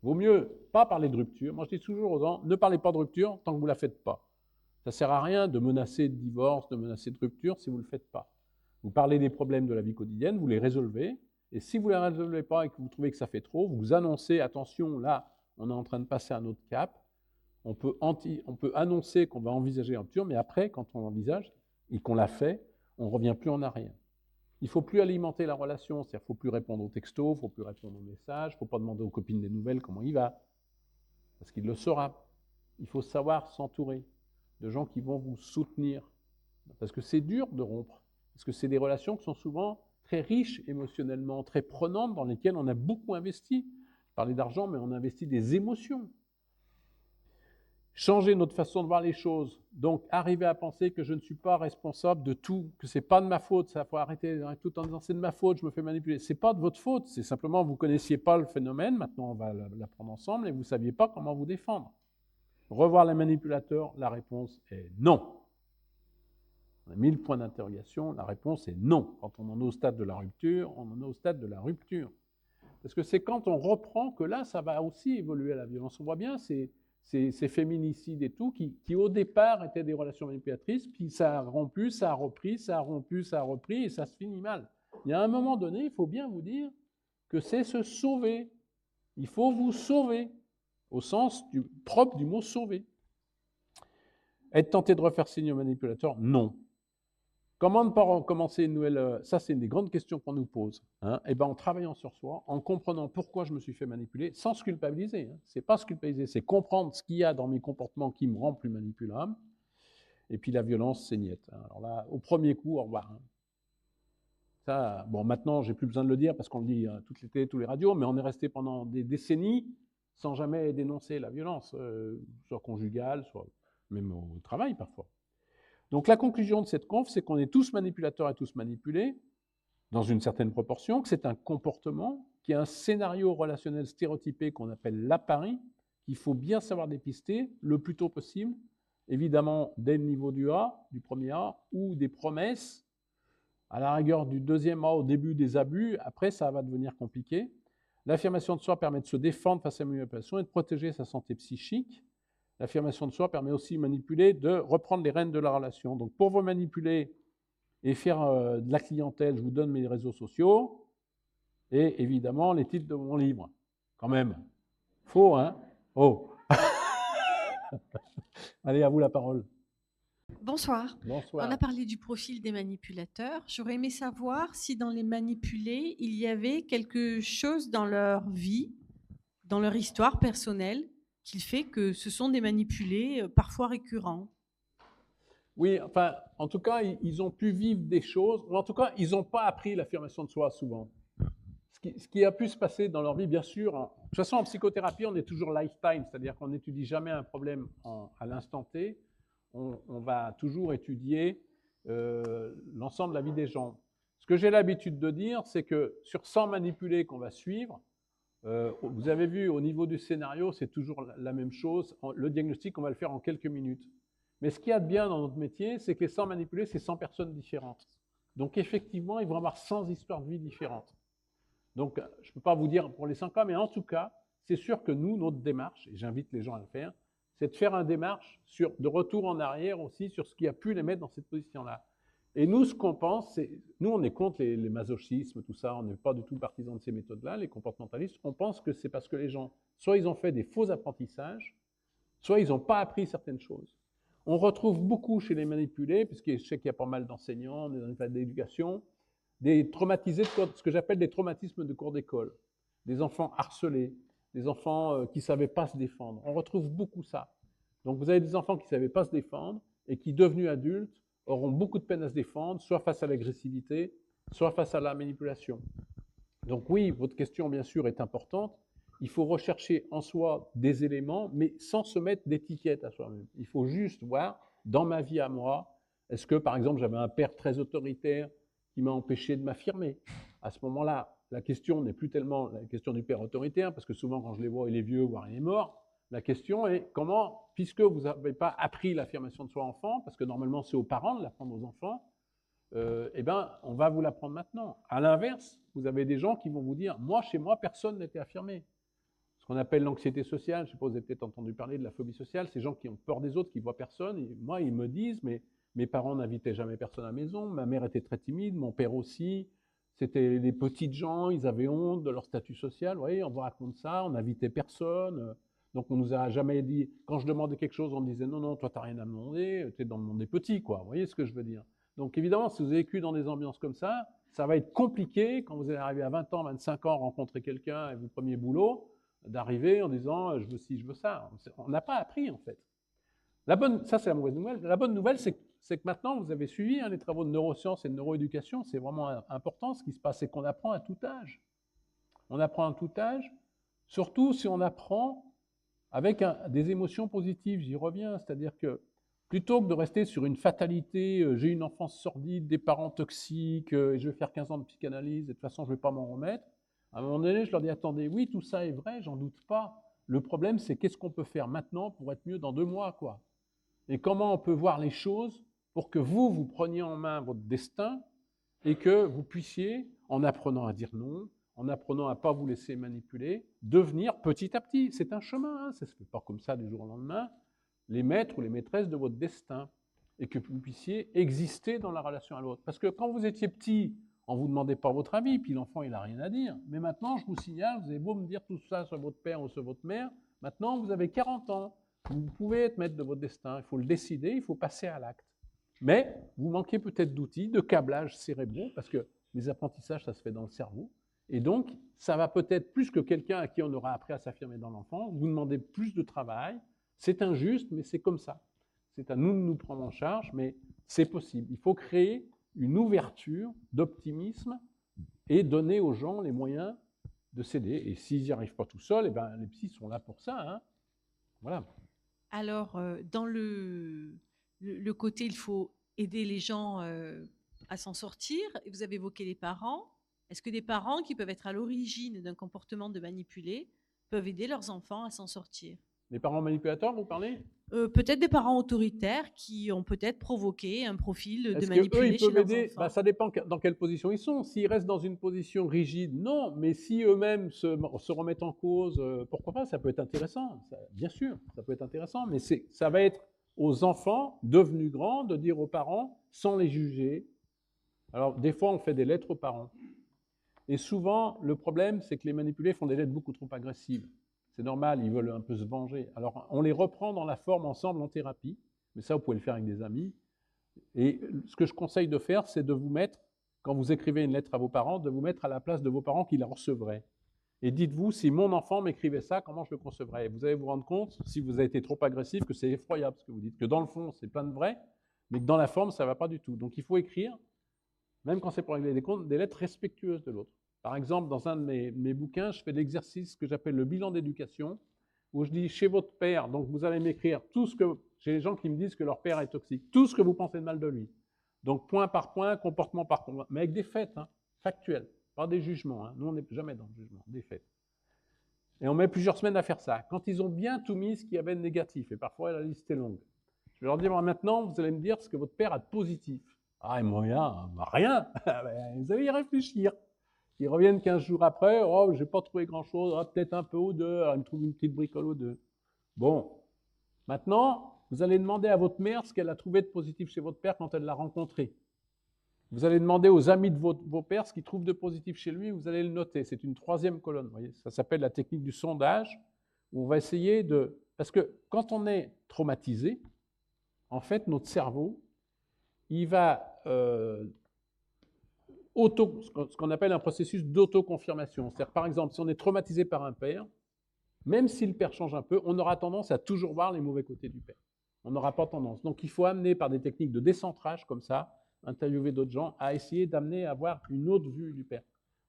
Vaut mieux pas parler de rupture. Moi, je dis toujours aux gens, ne parlez pas de rupture tant que vous ne la faites pas. Ça ne sert à rien de menacer de divorce, de menacer de rupture si vous ne le faites pas. Vous parlez des problèmes de la vie quotidienne, vous les résolvez, et si vous ne les résolvez pas et que vous trouvez que ça fait trop, vous annoncez, attention, là, on est en train de passer à un autre cap. On peut annoncer qu'on va envisager une rupture, mais après, quand on envisage et qu'on l'a fait, on ne revient plus en arrière. Il ne faut plus alimenter la relation, c'est-à-dire qu'il ne faut plus répondre aux textos, il ne faut plus répondre aux messages, il ne faut pas demander aux copines des nouvelles comment il va, parce qu'il le saura. Il faut savoir s'entourer de gens qui vont vous soutenir, parce que c'est dur de rompre, parce que c'est des relations qui sont souvent très riches émotionnellement, très prenantes, dans lesquelles on a beaucoup investi. Je parlais d'argent, mais on a investi des émotions. Changer notre façon de voir les choses. Donc, arriver à penser que je ne suis pas responsable de tout, que ce n'est pas de ma faute, ça faut arrêter tout en disant c'est de ma faute, je me fais manipuler. Ce n'est pas de votre faute, c'est simplement vous ne connaissiez pas le phénomène, maintenant on va l'apprendre ensemble, et vous ne saviez pas comment vous défendre. Revoir les manipulateurs, la réponse est non. On a 1000 points d'interrogation, la réponse est non. Quand on en est au stade de la rupture, on en est au stade de la rupture. Parce que c'est quand on reprend que là, ça va aussi évoluer la violence. On voit bien ces féminicides et tout, qui au départ étaient des relations manipulatrices, puis ça a rompu, ça a repris, ça a rompu, ça a repris, et ça se finit mal. Il y a un moment donné, il faut bien vous dire que c'est se sauver. Il faut vous sauver, au sens propre du mot sauver. Être tenté de refaire signe au manipulateur, non. Comment ne pas recommencer une nouvelle... Ça, c'est une des grandes questions qu'on nous pose. Hein. Et ben, en travaillant sur soi, en comprenant pourquoi je me suis fait manipuler, sans se culpabiliser. Hein. Ce n'est pas se culpabiliser, c'est comprendre ce qu'il y a dans mes comportements qui me rend plus manipulable. Et puis la violence, c'est niette. Hein. Alors là, au premier coup, au revoir. Hein. Ça, bon, maintenant, j'ai plus besoin de le dire parce qu'on le dit toutes les télés, tous les radios, mais on est resté pendant des décennies sans jamais dénoncer la violence, soit conjugale, soit même au travail parfois. Donc la conclusion de cette conf, c'est qu'on est tous manipulateurs et tous manipulés, dans une certaine proportion, que c'est un comportement, qui est un scénario relationnel stéréotypé qu'on appelle l'appari, qu'il faut bien savoir dépister le plus tôt possible, évidemment dès le niveau du A, du premier A, ou des promesses, à la rigueur du deuxième A au début des abus, après ça va devenir compliqué. L'affirmation de soi permet de se défendre face à la manipulation et de protéger sa santé psychique. L'affirmation de soi permet aussi de manipuler, de reprendre les rênes de la relation. Donc pour vous manipuler et faire de la clientèle, je vous donne mes réseaux sociaux et évidemment les titres de mon livre. Quand même. Faux, hein? Oh. Allez, à vous la parole. Bonsoir. Bonsoir. On a parlé du profil des manipulateurs. J'aurais aimé savoir si dans les manipulés, il y avait quelque chose dans leur vie, dans leur histoire personnelle, qui fait que ce sont des manipulés parfois récurrents. Oui, enfin, en tout cas, ils ont pu vivre des choses, ou en tout cas, ils n'ont pas appris l'affirmation de soi souvent. Ce qui a pu se passer dans leur vie, bien sûr, de toute façon, en psychothérapie, on est toujours lifetime, c'est-à-dire qu'on n'étudie jamais un problème à l'instant T, on va toujours étudier l'ensemble de la vie des gens. Ce que j'ai l'habitude de dire, c'est que sur 100 manipulés qu'on va suivre, vous avez vu, au niveau du scénario, c'est toujours la même chose. Le diagnostic, on va le faire en quelques minutes. Mais ce qu'il y a de bien dans notre métier, c'est que les 100 manipulés, c'est 100 personnes différentes. Donc effectivement, ils vont avoir 100 histoires de vie différentes. Donc je ne peux pas vous dire pour les 100 cas, mais en tout cas, c'est sûr que nous, notre démarche, et j'invite les gens à le faire, c'est de faire une démarche de retour en arrière aussi sur ce qui a pu les mettre dans cette position-là. Et nous, ce qu'on pense, c'est, nous, on est contre les masochismes, tout ça, on n'est pas du tout partisans de ces méthodes-là, les comportementalistes. On pense que c'est parce que les gens, soit ils ont fait des faux apprentissages, soit ils n'ont pas appris certaines choses. On retrouve beaucoup chez les manipulés, puisque je sais qu'il y a pas mal d'enseignants, dans une phase d'éducation, des traumatisés, ce que j'appelle des traumatismes de cours d'école. Des enfants harcelés, des enfants qui ne savaient pas se défendre. On retrouve beaucoup ça. Donc vous avez des enfants qui ne savaient pas se défendre et qui, devenus adultes, auront beaucoup de peine à se défendre, soit face à l'agressivité, soit face à la manipulation. Donc oui, votre question, bien sûr, est importante. Il faut rechercher en soi des éléments, mais sans se mettre d'étiquette à soi-même. Il faut juste voir, dans ma vie à moi, est-ce que, par exemple, j'avais un père très autoritaire qui m'a empêché de m'affirmer? À ce moment-là, la question n'est plus tellement la question du père autoritaire, parce que souvent, quand je les vois, il est vieux, voire il est mort. La question est comment, puisque vous n'avez pas appris l'affirmation de soi enfant, parce que normalement, c'est aux parents de l'apprendre aux enfants, eh ben, on va vous l'apprendre maintenant. À l'inverse, vous avez des gens qui vont vous dire, moi, chez moi, personne n'était affirmé. Ce qu'on appelle l'anxiété sociale, je ne sais pas, vous avez peut-être entendu parler de la phobie sociale, ces gens qui ont peur des autres, qui ne voient personne. Et moi, ils me disent, mais mes parents n'invitaient jamais personne à la maison, ma mère était très timide, mon père aussi. C'était les petites gens, ils avaient honte de leur statut social. Vous voyez, on vous raconte ça, on n'invitait personne. Donc on nous a jamais dit, quand je demandais quelque chose, on me disait, non, non, toi, tu n'as rien à me demander, tu es dans le monde des petits, quoi. Vous voyez ce que je veux dire? Donc évidemment, si vous avez vécu dans des ambiances comme ça va être compliqué, quand vous allez arriver à 20 ans, 25 ans, rencontrer quelqu'un et votre premier boulot, d'arriver en disant, je veux ci, je veux ça. On n'a pas appris, en fait. Ça, c'est la mauvaise nouvelle. La bonne nouvelle, c'est que maintenant, vous avez suivi les travaux de neurosciences et de neuroéducation. C'est vraiment important. Ce qui se passe, c'est qu'on apprend à tout âge. On apprend à tout âge, surtout si on apprend avec des émotions positives. J'y reviens. C'est-à-dire que plutôt que de rester sur une fatalité, j'ai une enfance sordide, des parents toxiques, et je vais faire 15 ans de psychanalyse, et de toute façon, je ne vais pas m'en remettre. À un moment donné, je leur dis, attendez, oui, tout ça est vrai, j'en doute pas. Le problème, c'est qu'est-ce qu'on peut faire maintenant pour être mieux dans 2 mois, quoi. Et comment on peut voir les choses pour que vous preniez en main votre destin et que vous puissiez, en apprenant à dire non, en apprenant à ne pas vous laisser manipuler, devenir petit à petit. C'est un chemin, hein, ça ne se fait pas comme ça du jour au lendemain, les maîtres ou les maîtresses de votre destin et que vous puissiez exister dans la relation à l'autre. Parce que quand vous étiez petit, on ne vous demandait pas votre avis, puis l'enfant, il n'a rien à dire. Mais maintenant, je vous signale, vous avez beau me dire tout ça sur votre père ou sur votre mère, maintenant, vous avez 40 ans. Vous pouvez être maître de votre destin, il faut le décider, il faut passer à l'acte. Mais vous manquez peut-être d'outils, de câblage cérébraux, parce que les apprentissages, ça se fait dans le cerveau. Et donc, ça va peut-être, plus que quelqu'un à qui on aura appris à s'affirmer dans l'enfance, vous demander plus de travail. C'est injuste, mais c'est comme ça. C'est à nous de nous prendre en charge, mais c'est possible. Il faut créer une ouverture d'optimisme et donner aux gens les moyens de s'aider. Et s'ils n'y arrivent pas tout seuls, eh ben, les psys sont là pour ça, hein. Voilà. Alors, dans le côté, il faut aider les gens à s'en sortir, et vous avez évoqué les parents. Est-ce que des parents qui peuvent être à l'origine d'un comportement de manipulé peuvent aider leurs enfants à s'en sortir? Les parents manipulateurs, vous parlez? Peut-être des parents autoritaires qui ont peut-être provoqué un profil de manipulé ils chez peuvent leurs aider? enfants. Ben, ça dépend dans quelle position ils sont. S'ils restent dans une position rigide, non. Mais si eux-mêmes se remettent en cause, pourquoi pas? Ça peut être intéressant. Bien sûr, ça peut être intéressant. Mais ça va être aux enfants devenus grands de dire aux parents, sans les juger. Alors, des fois, on fait des lettres aux parents. Et souvent, le problème, c'est que les manipulés font des lettres beaucoup trop agressives. C'est normal, ils veulent un peu se venger. Alors, on les reprend dans la forme ensemble en thérapie, mais ça, vous pouvez le faire avec des amis. Et ce que je conseille de faire, c'est de vous mettre, quand vous écrivez une lettre à vos parents, de vous mettre à la place de vos parents qui la recevraient. Et dites-vous, si mon enfant m'écrivait ça, comment je le concevrais? Et vous allez vous rendre compte, si vous avez été trop agressif, que c'est effroyable ce que vous dites, que dans le fond, c'est plein de vrai, mais que dans la forme, ça ne va pas du tout. Donc, il faut écrire, même quand c'est pour régler des comptes, des lettres respectueuses de l'autre. Par exemple, dans un de mes bouquins, je fais l'exercice que j'appelle le bilan d'éducation, où je dis, chez votre père, donc vous allez m'écrire tout ce que... J'ai des gens qui me disent que leur père est toxique, tout ce que vous pensez de mal de lui. Donc, point par point, comportement par comportement, mais avec des faits, hein, factuels, pas des jugements. Hein. Nous, on n'est jamais dans le jugement, des faits. Et on met plusieurs semaines à faire ça. Quand ils ont bien tout mis ce qu'il y avait de négatif, et parfois la liste est longue, je vais leur dire, maintenant, vous allez me dire ce que votre père a de positif. Ah, et moi, rien. Vous allez y réfléchir. Ils reviennent 15 jours après, oh, je n'ai pas trouvé grand-chose, oh, peut-être un peu ou deux, alors ils me trouvent une petite bricole ou deux. Bon, maintenant, vous allez demander à votre mère ce qu'elle a trouvé de positif chez votre père quand elle l'a rencontré. Vous allez demander aux amis de vos pères ce qu'ils trouvent de positif chez lui, vous allez le noter. C'est une 3e colonne, vous voyez. Ça s'appelle la technique du sondage, où on va essayer de... Parce que quand on est traumatisé, en fait, notre cerveau, il va... ce qu'on appelle un processus d'autoconfirmation. C'est-à-dire, par exemple, si on est traumatisé par un père, même si le père change un peu, on aura tendance à toujours voir les mauvais côtés du père. On n'aura pas tendance. Donc il faut amener par des techniques de décentrage comme ça, interviewer d'autres gens, à essayer d'amener à avoir une autre vue du père,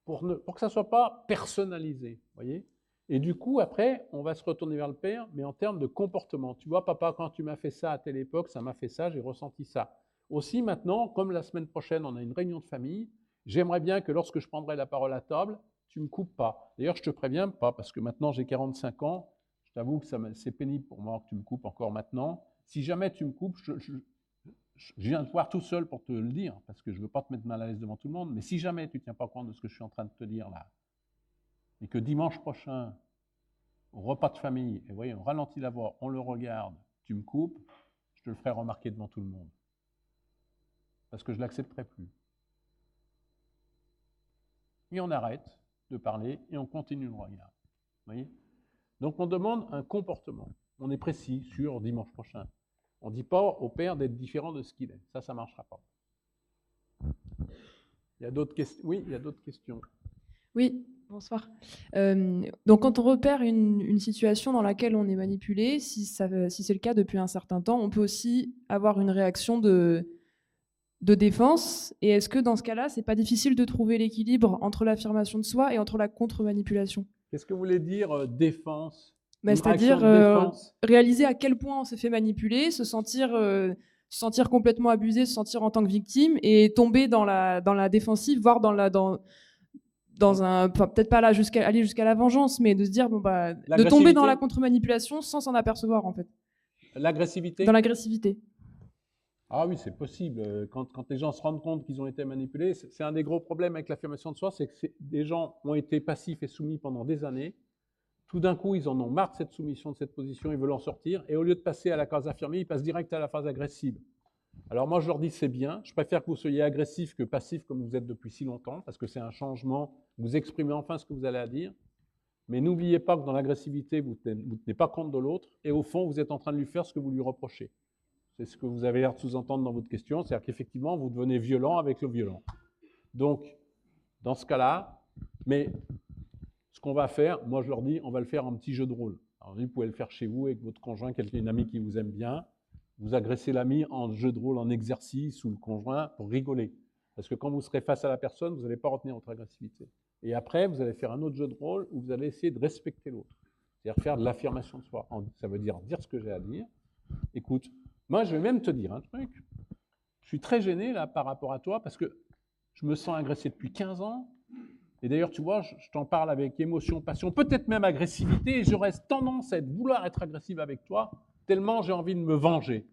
pour que ça ne soit pas personnalisé, voyez. Et du coup, après, on va se retourner vers le père, mais en termes de comportement. Tu vois, papa, quand tu m'as fait ça à telle époque, ça m'a fait ça, j'ai ressenti ça. Aussi, maintenant, comme la semaine prochaine, on a une réunion de famille, j'aimerais bien que lorsque je prendrai la parole à table, tu ne me coupes pas. D'ailleurs, je te préviens pas, parce que maintenant, j'ai 45 ans, je t'avoue que c'est pénible pour moi que tu me coupes encore maintenant. Si jamais tu me coupes, je viens te voir tout seul pour te le dire, parce que je ne veux pas te mettre mal à l'aise devant tout le monde, mais si jamais tu ne tiens pas compte de ce que je suis en train de te dire là, et que dimanche prochain, au repas de famille, et voyez, on ralentit la voix, on le regarde, tu me coupes, je te le ferai remarquer devant tout le monde. Parce que je ne l'accepterai plus. Et on arrête de parler et on continue le regard. Vous voyez ? Donc on demande un comportement. On est précis sur dimanche prochain. On ne dit pas au père d'être différent de ce qu'il est. Ça ne marchera pas. Il y a d'autres questions ? Oui, il y a d'autres questions. Oui, bonsoir. Donc quand on repère une situation dans laquelle on est manipulé, si c'est le cas depuis un certain temps, on peut aussi avoir une réaction de défense. Et est-ce que dans ce cas-là, c'est pas difficile de trouver l'équilibre entre l'affirmation de soi et entre la contre-manipulation ? Qu'est-ce que vous voulez dire défense ? C'est-à-dire réaliser à quel point on s'est fait manipuler, se sentir complètement abusé, se sentir en tant que victime et tomber dans la défensive, voire dans un, peut-être pas là aller jusqu'à la vengeance, mais de se dire de tomber dans la contre-manipulation sans s'en apercevoir en fait. L'agressivité ? Dans l'agressivité. Ah oui, c'est possible. Quand les gens se rendent compte qu'ils ont été manipulés, c'est un des gros problèmes avec l'affirmation de soi, c'est que des gens ont été passifs et soumis pendant des années. Tout d'un coup, ils en ont marre de cette soumission, de cette position, ils veulent en sortir, et au lieu de passer à la case affirmée, ils passent direct à la phase agressive. Alors moi, je leur dis, c'est bien, je préfère que vous soyez agressif que passif comme vous êtes depuis si longtemps, parce que c'est un changement, vous exprimez enfin ce que vous allez à dire, mais n'oubliez pas que dans l'agressivité, vous ne tenez pas compte de l'autre, et au fond, vous êtes en train de lui faire ce que vous lui reprochez. C'est ce que vous avez l'air de sous-entendre dans votre question, c'est-à-dire qu'effectivement, vous devenez violent avec le violent. Donc, dans ce cas-là, mais ce qu'on va faire, moi je leur dis, on va le faire en petit jeu de rôle. Alors vous pouvez le faire chez vous avec votre conjoint, une amie qui vous aime bien, vous agressez l'ami en jeu de rôle, en exercice ou le conjoint pour rigoler. Parce que quand vous serez face à la personne, vous n'allez pas retenir votre agressivité. Et après, vous allez faire un autre jeu de rôle où vous allez essayer de respecter l'autre. C'est-à-dire faire de l'affirmation de soi. Ça veut dire ce que j'ai à dire. Écoute, moi je vais même te dire un truc. Je suis très gêné là par rapport à toi parce que je me sens agressé depuis 15 ans. Et d'ailleurs, tu vois, je t'en parle avec émotion, passion, peut-être même agressivité, et j'aurais tendance à vouloir être agressive avec toi, tellement j'ai envie de me venger.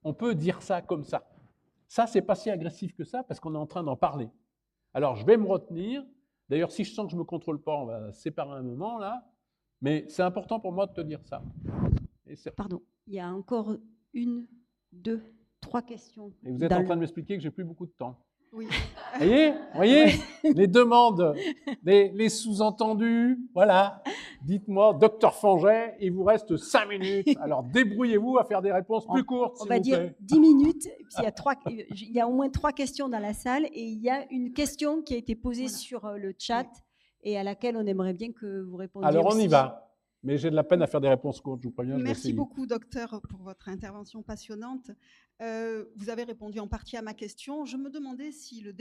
On peut dire ça comme ça. Ça, c'est pas si agressif que ça, parce qu'on est en train d'en parler. Alors, je vais me retenir. D'ailleurs, si je sens que je ne me contrôle pas, on va se séparer un moment, là. Mais c'est important pour moi de te dire ça. Pardon, il y a encore 1, 2, 3 questions. Et vous êtes en train de m'expliquer que j'ai plus beaucoup de temps. Oui. Voyez ouais. Les demandes, les sous-entendus, voilà. Dites-moi, docteur Fanget, il vous reste 5 minutes. Alors débrouillez-vous à faire des réponses plus courtes, s'il vous plaît. On va dire 10 minutes. Il y a au moins 3 questions dans la salle et il y a une question qui a été posée sur le chat et à laquelle on aimerait bien que vous répondiez. Alors on aussi. y va. Mais j'ai de la peine à faire des réponses courtes, je vous préviens. Merci beaucoup, docteur, pour votre intervention passionnante. Vous avez répondu en partie à ma question. Je me demandais si le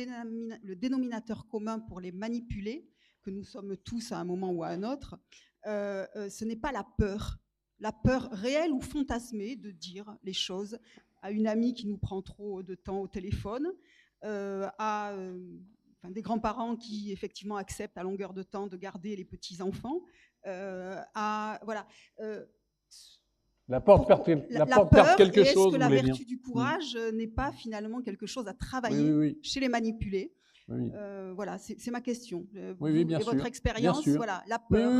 dénominateur commun pour les manipulés, que nous sommes tous à un moment ou à un autre, ce n'est pas la peur réelle ou fantasmée de dire les choses à une amie qui nous prend trop de temps au téléphone, à des grands-parents qui effectivement acceptent à longueur de temps de garder les petits-enfants. Voilà. La porte perd quelque chose. Est-ce que la vertu du courage n'est pas finalement quelque chose à travailler chez les manipulés? Voilà, c'est ma question. Oui, bien et sûr. Votre expérience, voilà, la peur.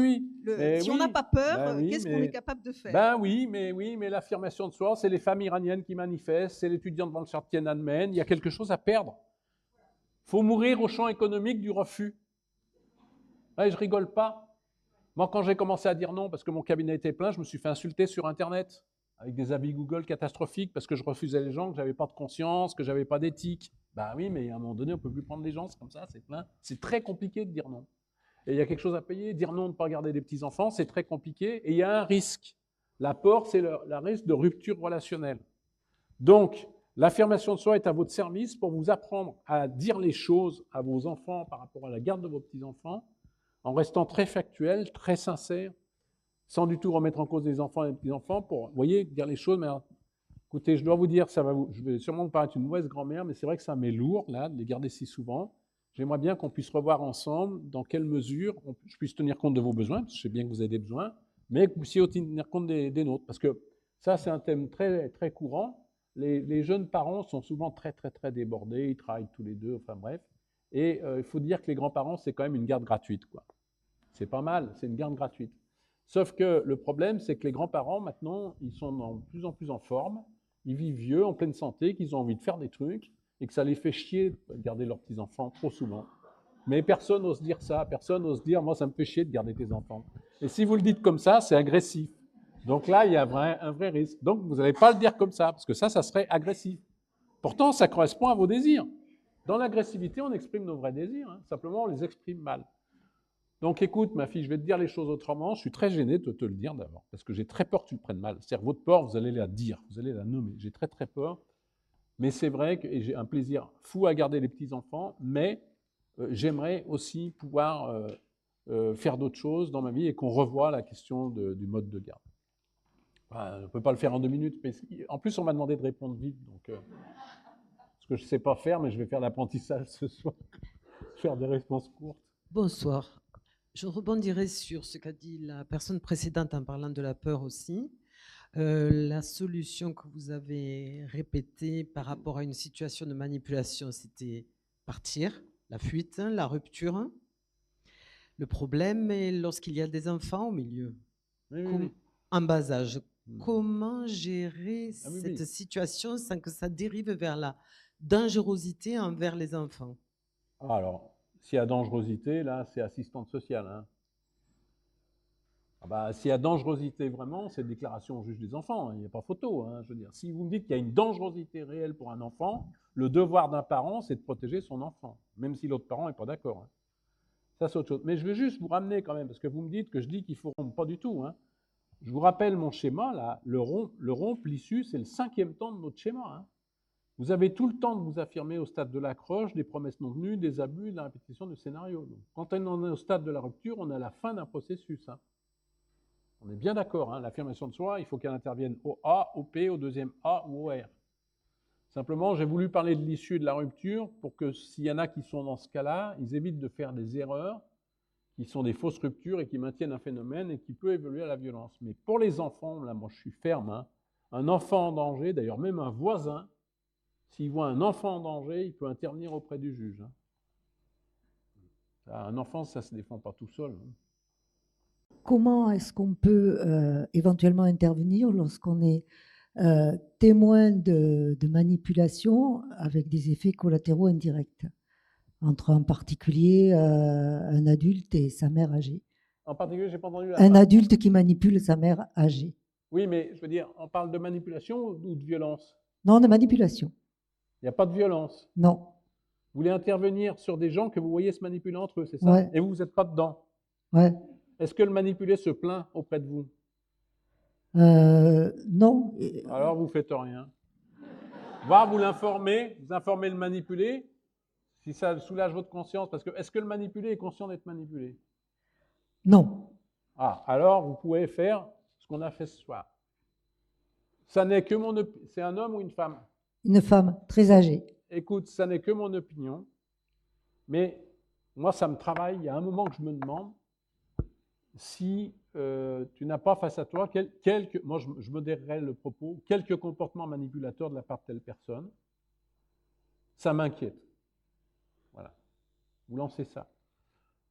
Si on n'a pas peur, qu'est-ce qu'on est capable de faire? Oui, mais l'affirmation de soi, c'est les femmes iraniennes qui manifestent, c'est l'étudiant devant le char Tiananmen, il y a quelque chose à perdre. Il faut mourir au champ économique du refus. Je ne rigole pas. Moi, quand j'ai commencé à dire non, parce que mon cabinet était plein, je me suis fait insulter sur Internet, avec des avis Google catastrophiques, parce que je refusais les gens, que je n'avais pas de conscience, que je n'avais pas d'éthique. Oui, mais à un moment donné, on ne peut plus prendre les gens, c'est comme ça, c'est plein. C'est très compliqué de dire non. et il y a quelque chose à payer. Dire non, de ne pas garder des petits-enfants, c'est très compliqué, et il y a un risque. L'apport, c'est le risque de rupture relationnelle. Donc, l'affirmation de soi est à votre service pour vous apprendre à dire les choses à vos enfants par rapport à la garde de vos petits-enfants, en restant très factuel, très sincère, sans du tout remettre en cause les enfants et les petits-enfants, pour, vous voyez, dire les choses. Mais alors, écoutez, je dois vous dire, je vais sûrement vous paraître une mauvaise grand-mère, mais c'est vrai que ça m'est lourd, là, de les garder si souvent. J'aimerais bien qu'on puisse revoir ensemble dans quelle mesure je puisse tenir compte de vos besoins, parce que je sais bien que vous avez des besoins, mais que vous puissiez aussi tenir compte des nôtres. Parce que ça, c'est un thème très, très courant. Les jeunes parents sont souvent très, très, très débordés, ils travaillent tous les deux, enfin bref. Et il faut dire que les grands-parents, c'est quand même une garde gratuite, quoi. C'est pas mal, c'est une garde gratuite. Sauf que le problème, c'est que les grands-parents, maintenant, ils sont de plus en plus en forme, ils vivent vieux, en pleine santé, qu'ils ont envie de faire des trucs, et que ça les fait chier de garder leurs petits-enfants trop souvent. Mais personne n'ose dire ça, personne n'ose dire « moi, ça me fait chier de garder tes enfants ». Et si vous le dites comme ça, c'est agressif. Donc là, il y a un vrai risque. Donc, vous n'allez pas le dire comme ça, parce que ça serait agressif. Pourtant, ça correspond à vos désirs. Dans l'agressivité, on exprime nos vrais désirs, hein. Simplement, on les exprime mal. Donc, écoute, ma fille, je vais te dire les choses autrement. Je suis très gêné de te le dire d'abord, parce que j'ai très peur que tu le prennes mal. C'est-à-dire, votre peur, vous allez la dire, vous allez la nommer. J'ai très, très peur. Mais c'est vrai que j'ai un plaisir fou à garder les petits-enfants, mais j'aimerais aussi pouvoir faire d'autres choses dans ma vie et qu'on revoie la question du mode de garde. Enfin, je ne peux pas le faire en 2 minutes, mais en plus, on m'a demandé de répondre vite, donc ce que je ne sais pas faire, mais je vais faire l'apprentissage ce soir, faire des réponses courtes. Bonsoir. Je rebondirai sur ce qu'a dit la personne précédente en parlant de la peur aussi. La solution que vous avez répétée par rapport à une situation de manipulation, c'était partir, la fuite, la rupture. Le problème est lorsqu'il y a des enfants au milieu, en bas âge. Comment gérer cette situation sans que ça dérive vers la dangerosité envers les enfants? Alors, s'il y a dangerosité, là, c'est assistante sociale, hein. Ah bah, s'il y a dangerosité vraiment, c'est déclaration au juge des enfants, hein, il n'y a pas photo, hein, je veux dire. Si vous me dites qu'il y a une dangerosité réelle pour un enfant, le devoir d'un parent, c'est de protéger son enfant, même si l'autre parent n'est pas d'accord, hein. Ça, c'est autre chose. Mais je veux juste vous ramener quand même, parce que vous me dites que je dis qu'il faut rompre, pas du tout, hein. Je vous rappelle mon schéma, là, le rompre, l'issue, c'est le 5e temps de notre schéma, hein. Vous avez tout le temps de vous affirmer au stade de l'accroche, des promesses non tenues, des abus, de la répétition du scénario. Donc, quand on est au stade de la rupture, on est à la fin d'un processus, hein. On est bien d'accord, hein, l'affirmation de soi, il faut qu'elle intervienne au A, au P, au deuxième A ou au R. Simplement, j'ai voulu parler de l'issue et de la rupture pour que s'il y en a qui sont dans ce cas-là, ils évitent de faire des erreurs qui sont des fausses ruptures et qui maintiennent un phénomène et qui peut évoluer à la violence. Mais pour les enfants, là, moi je suis ferme, hein, un enfant en danger, d'ailleurs même un voisin, s'il voit un enfant en danger, il peut intervenir auprès du juge, hein. Un enfant, ça ne se défend pas tout seul, hein. Comment est-ce qu'on peut éventuellement intervenir lorsqu'on est témoin de manipulation avec des effets collatéraux indirects entre un particulier, un adulte et sa mère âgée? En particulier, je n'ai pas entendu la Un fin. adulte qui manipule sa mère âgée. Oui, mais je veux dire, on parle de manipulation ou de violence? Non, de manipulation. Il n'y a pas de violence? Non. Vous voulez intervenir sur des gens que vous voyez se manipuler entre eux, c'est ça? Ouais. Et vous n'êtes pas dedans? Ouais. Est-ce que le manipulé se plaint auprès de vous? Non. Alors, vous ne faites rien. Va vous l'informer, vous informez le manipulé, si ça soulage votre conscience. Parce que, est-ce que le manipulé est conscient d'être manipulé? Non. Ah, alors, vous pouvez faire ce qu'on a fait ce soir. Ça n'est que mon opinion. C'est un homme ou une femme? Une femme très âgée. Écoute, ça n'est que mon opinion, mais moi, ça me travaille. Il y a un moment que je me demande si tu n'as pas face à toi moi je modérerais le propos, quelques comportements manipulateurs de la part de telle personne, ça m'inquiète. Voilà. Vous lancez ça.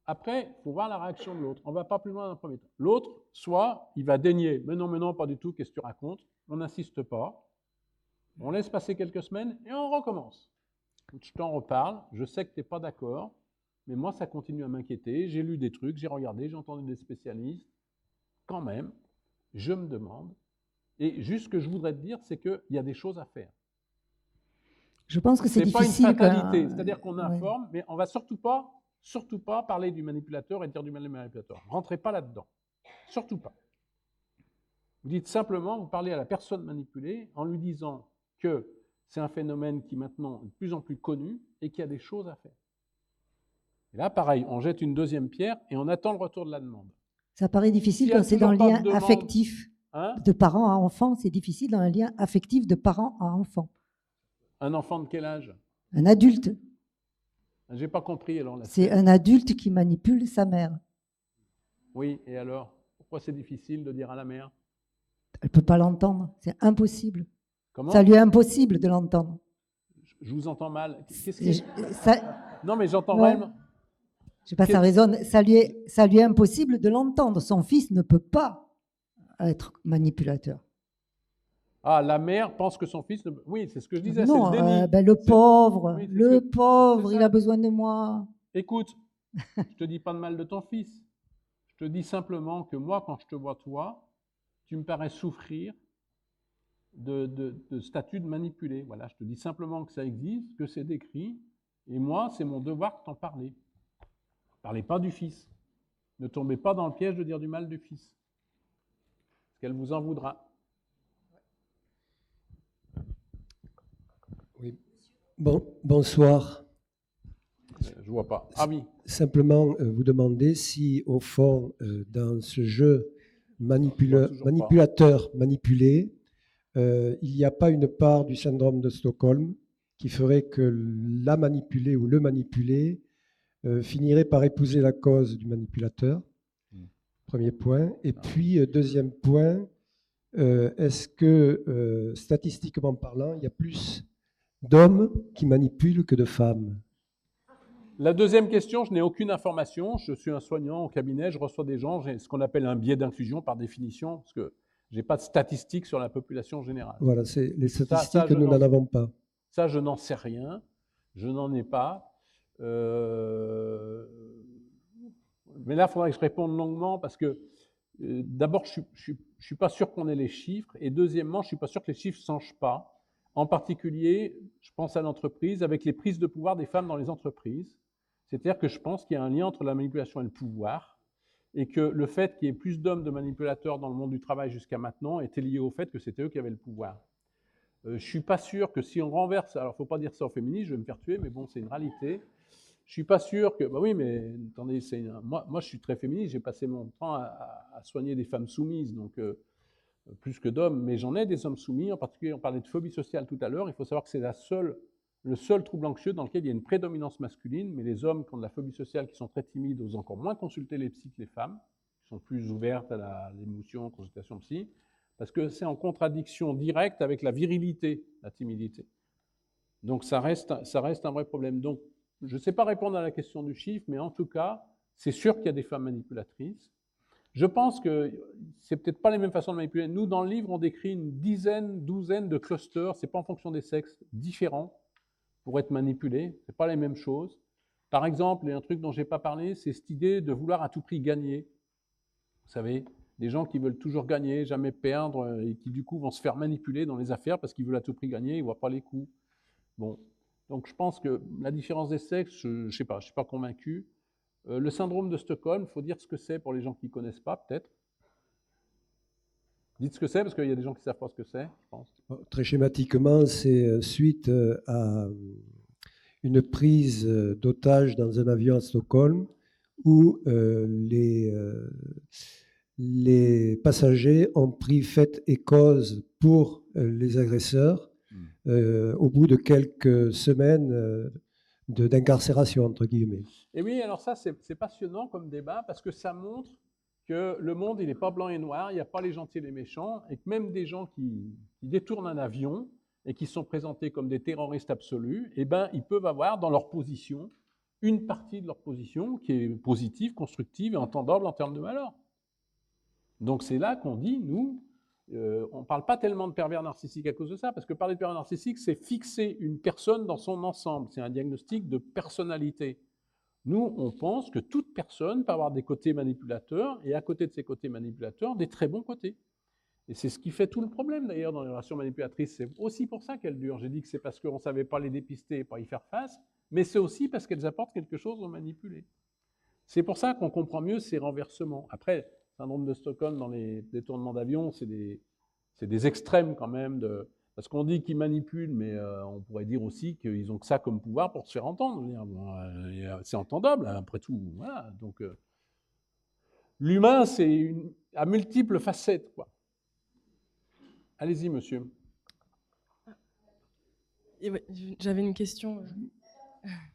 Après, il faut voir la réaction de l'autre. On ne va pas plus loin dans un premier temps. L'autre, soit il va dénier, mais non, pas du tout, qu'est-ce que tu racontes? On n'insiste pas. On laisse passer quelques semaines et on recommence. Je t'en reparle, je sais que tu n'es pas d'accord, mais moi, ça continue à m'inquiéter. J'ai lu des trucs, j'ai regardé, j'ai entendu des spécialistes. Quand même, je me demande. Et juste ce que je voudrais te dire, c'est qu'il y a des choses à faire. Je pense que c'est difficile. C'est pas une fatalité. C'est-à-dire qu'on informe, mais on ne va surtout pas surtout pas parler du manipulateur et dire du mal du manipulateur. Rentrez pas là-dedans. Surtout pas. Vous dites simplement, vous parlez à la personne manipulée en lui disant que c'est un phénomène qui maintenant est de plus en plus connu et qu'il y a des choses à faire. Et là, pareil, on jette une deuxième pierre et on attend le retour de la demande. Ça paraît difficile S'il y a quand c'est dans le toujours pas lien de demande, affectif hein, de parents à enfants. C'est difficile dans un lien affectif de parents à enfants. un enfant de quel âge? Un adulte, J'ai pas compris alors là. c'est un adulte qui manipule sa mère. Oui, et alors? Pourquoi c'est difficile de dire à la mère? Elle ne peut pas l'entendre, c'est impossible. Comment? Ça lui est impossible de l'entendre. Je vous entends mal. Qu'est-ce qui... Ça- Non, mais j'entends Ouais. vraiment. Je sais pas, ça résonne. Ça lui est impossible de l'entendre. Son fils ne peut pas être manipulateur. Ah, la mère pense que son fils... Oui, c'est ce que je disais, c'est Non, le déni. ben, le pauvre, Oui, c'est le ce pauvre, c'est il ça. a besoin de moi. Écoute, je te dis pas de mal de ton fils. Je te dis simplement que moi, quand je te vois toi, tu me parais souffrir de statut de manipulé. Voilà, je te dis simplement que ça existe, que c'est décrit, et moi, c'est mon devoir de t'en parler. Ne parlez pas du fils. Ne tombez pas dans le piège de dire du mal du fils. Parce qu'elle vous en voudra. Oui. Bonsoir. Je vois pas. Ah oui. Simplement vous demander si, au fond, dans ce jeu manipulateur manipulé, il n'y a pas une part du syndrome de Stockholm qui ferait que la manipulée ou le manipulé finirait par épouser la cause du manipulateur. Premier point. Et puis, deuxième point, est-ce que, statistiquement parlant, il y a plus d'hommes qui manipulent que de femmes? La deuxième question, je n'ai aucune information. Je suis un soignant au cabinet, je reçois des gens, j'ai ce qu'on appelle un biais d'inclusion par définition, parce que je n'ai pas de statistiques sur la population générale. Voilà, c'est les statistiques Ça, que nous n'en avons pas. Ça, je n'en sais rien. Je n'en ai pas. Mais là, il faudrait que je réponde longuement parce que d'abord, je ne suis pas sûr qu'on ait les chiffres. Et deuxièmement, je ne suis pas sûr que les chiffres ne changent pas. En particulier, je pense à l'entreprise, avec les prises de pouvoir des femmes dans les entreprises. C'est-à-dire que je pense qu'il y a un lien entre la manipulation et le pouvoir, et que le fait qu'il y ait plus d'hommes de manipulateurs dans le monde du travail jusqu'à maintenant était lié au fait que c'était eux qui avaient le pouvoir. Je ne suis pas sûr que si on renverse, alors il ne faut pas dire ça aux féministes, je vais me faire tuer, mais bon, c'est une réalité. Je ne suis pas sûr que, bah oui, mais attendez, moi je suis très féministe, j'ai passé mon temps à soigner des femmes soumises, donc plus que d'hommes, mais j'en ai des hommes soumis, en particulier on parlait de phobie sociale tout à l'heure, il faut savoir que c'est le seul trouble anxieux dans lequel il y a une prédominance masculine, mais les hommes qui ont de la phobie sociale, qui sont très timides, osent encore moins consulter les psys que les femmes, qui sont plus ouvertes à l'émotion, consultation psy, parce que c'est en contradiction directe avec la virilité, la timidité. Donc ça reste un vrai problème. Donc je ne sais pas répondre à la question du chiffre, mais en tout cas, c'est sûr qu'il y a des femmes manipulatrices. Je pense que c'est peut-être pas les mêmes façons de manipuler. Nous, dans le livre, on décrit une douzaine de clusters, c'est pas en fonction des sexes, différents pour être manipulés. C'est pas les mêmes choses. Par exemple, il y a un truc dont j'ai pas parlé, c'est cette idée de vouloir à tout prix gagner. Vous savez, des gens qui veulent toujours gagner, jamais perdre, et qui du coup vont se faire manipuler dans les affaires parce qu'ils veulent à tout prix gagner, ils voient pas les coups. Bon, donc je pense que la différence des sexes, je sais pas, je suis pas convaincu. Le syndrome de Stockholm, il faut dire ce que c'est pour les gens qui ne connaissent pas, peut-être. Dites ce que c'est, parce qu'il y a des gens qui ne savent pas ce que c'est, je pense. Très schématiquement, c'est suite à une prise d'otage dans un avion à Stockholm où les passagers ont pris fait et cause pour les agresseurs au bout de quelques semaines d'incarcération, entre guillemets. Et oui, alors ça, c'est passionnant comme débat, parce que ça montre que le monde, il n'est pas blanc et noir, il n'y a pas les gentils et les méchants, et que même des gens qui détournent un avion et qui sont présentés comme des terroristes absolus, eh ben, ils peuvent avoir dans leur position, une partie de leur position qui est positive, constructive et entendable en termes de valeur. Donc c'est là qu'on dit, nous, on ne parle pas tellement de pervers narcissiques à cause de ça, parce que parler de pervers narcissique, c'est fixer une personne dans son ensemble, c'est un diagnostic de personnalité. Nous, on pense que toute personne peut avoir des côtés manipulateurs, et à côté de ces côtés manipulateurs, des très bons côtés. Et c'est ce qui fait tout le problème, d'ailleurs, dans les relations manipulatrices. C'est aussi pour ça qu'elles durent. J'ai dit que c'est parce qu'on ne savait pas les dépister et pas y faire face, mais c'est aussi parce qu'elles apportent quelque chose aux manipulés. C'est pour ça qu'on comprend mieux ces renversements. Après, syndrome de Stockholm dans les détournements d'avion, c'est des extrêmes quand même, parce qu'on dit qu'ils manipulent, mais on pourrait dire aussi qu'ils ont que ça comme pouvoir pour se faire entendre. C'est entendable, après tout. Voilà. Donc, l'humain, c'est à multiples facettes, quoi. Allez-y, monsieur. J'avais une question.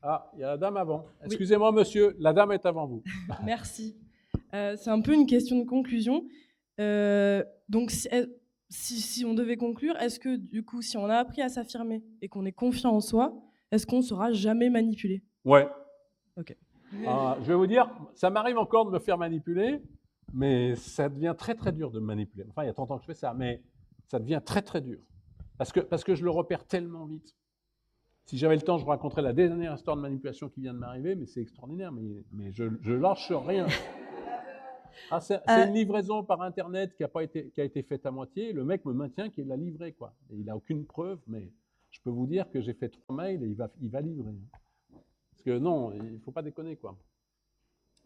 Ah, il y a la dame avant. Excusez-moi, monsieur, la dame est avant vous. Merci. C'est un peu une question de conclusion. Donc, si on devait conclure, est-ce que, du coup, si on a appris à s'affirmer et qu'on est confiant en soi, est-ce qu'on ne sera jamais manipulé? Ouais. Ok. Je vais vous dire, ça m'arrive encore de me faire manipuler, mais ça devient très, très dur de me manipuler. Enfin, il y a 30 ans que je fais ça, mais ça devient très, très dur. Parce que je le repère tellement vite. Si j'avais le temps, je vous raconterais la dernière histoire de manipulation qui vient de m'arriver, mais c'est extraordinaire, mais je lâche rien. Ah, c'est une livraison par Internet qui a été faite à moitié. Le mec me maintient qu'il l'a livré, quoi. Et il n'a aucune preuve, mais je peux vous dire que j'ai fait 3 mails et il va livrer. Parce que non, il ne faut pas déconner, quoi.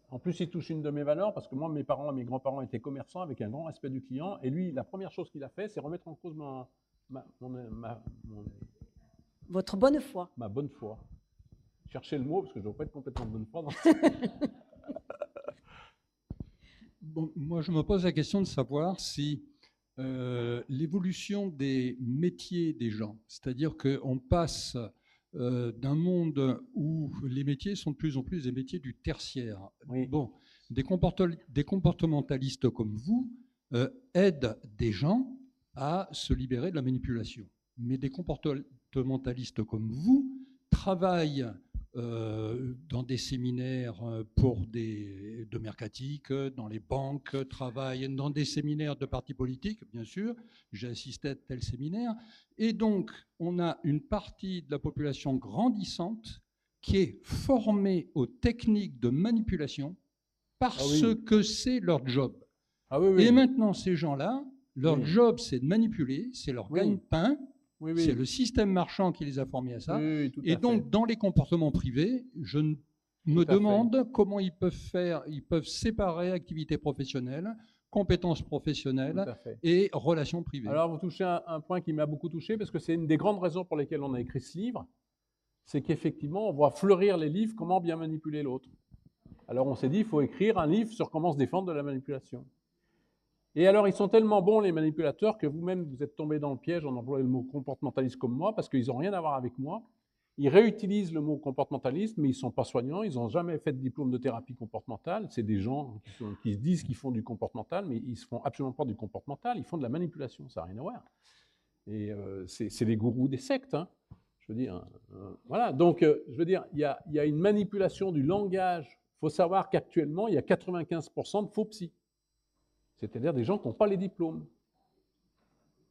En plus, il touche une de mes valeurs, parce que moi, mes parents et mes grands-parents étaient commerçants avec un grand respect du client. Et lui, la première chose qu'il a fait, c'est remettre en cause votre bonne foi. Ma bonne foi. Cherchez le mot, parce que je ne dois pas être complètement de bonne foi. Bon, moi, je me pose la question de savoir si l'évolution des métiers des gens, c'est-à-dire qu'on passe d'un monde où les métiers sont de plus en plus des métiers du tertiaire. Oui. Bon, des comportementalistes comme vous aident des gens à se libérer de la manipulation. Mais des comportementalistes comme vous travaillent dans des séminaires de mercatique, dans les banques, travaillent dans des séminaires de partis politiques, bien sûr. J'ai assisté à tel séminaire. Et donc, on a une partie de la population grandissante qui est formée aux techniques de manipulation parce que c'est leur job. Et maintenant, ces gens-là, leur job, c'est de manipuler, c'est leur gagne-pain. C'est le système marchand qui les a formés à ça. Et donc, dans les comportements privés, je me demande comment ils peuvent séparer activité professionnelle, compétences professionnelles et relations privées. Alors, vous touchez un point qui m'a beaucoup touché, parce que c'est une des grandes raisons pour lesquelles on a écrit ce livre, c'est qu'effectivement, on voit fleurir les livres « Comment bien manipuler l'autre ». Alors, on s'est dit, il faut écrire un livre sur comment se défendre de la manipulation. Et alors, ils sont tellement bons, les manipulateurs, que vous-même, vous êtes tombés dans le piège en employant le mot comportementaliste comme moi, parce qu'ils n'ont rien à voir avec moi. Ils réutilisent le mot comportementaliste, mais ils ne sont pas soignants, ils n'ont jamais fait de diplôme de thérapie comportementale. C'est des gens qui se disent qu'ils font du comportemental, mais ils ne se font absolument pas du comportemental, ils font de la manipulation, ça n'a rien à voir. Et c'est les gourous des sectes, hein. Je veux dire, voilà. Donc, je veux dire, il y a une manipulation du langage. Il faut savoir qu'actuellement, il y a 95% de faux psys. C'est-à-dire des gens qui n'ont pas les diplômes.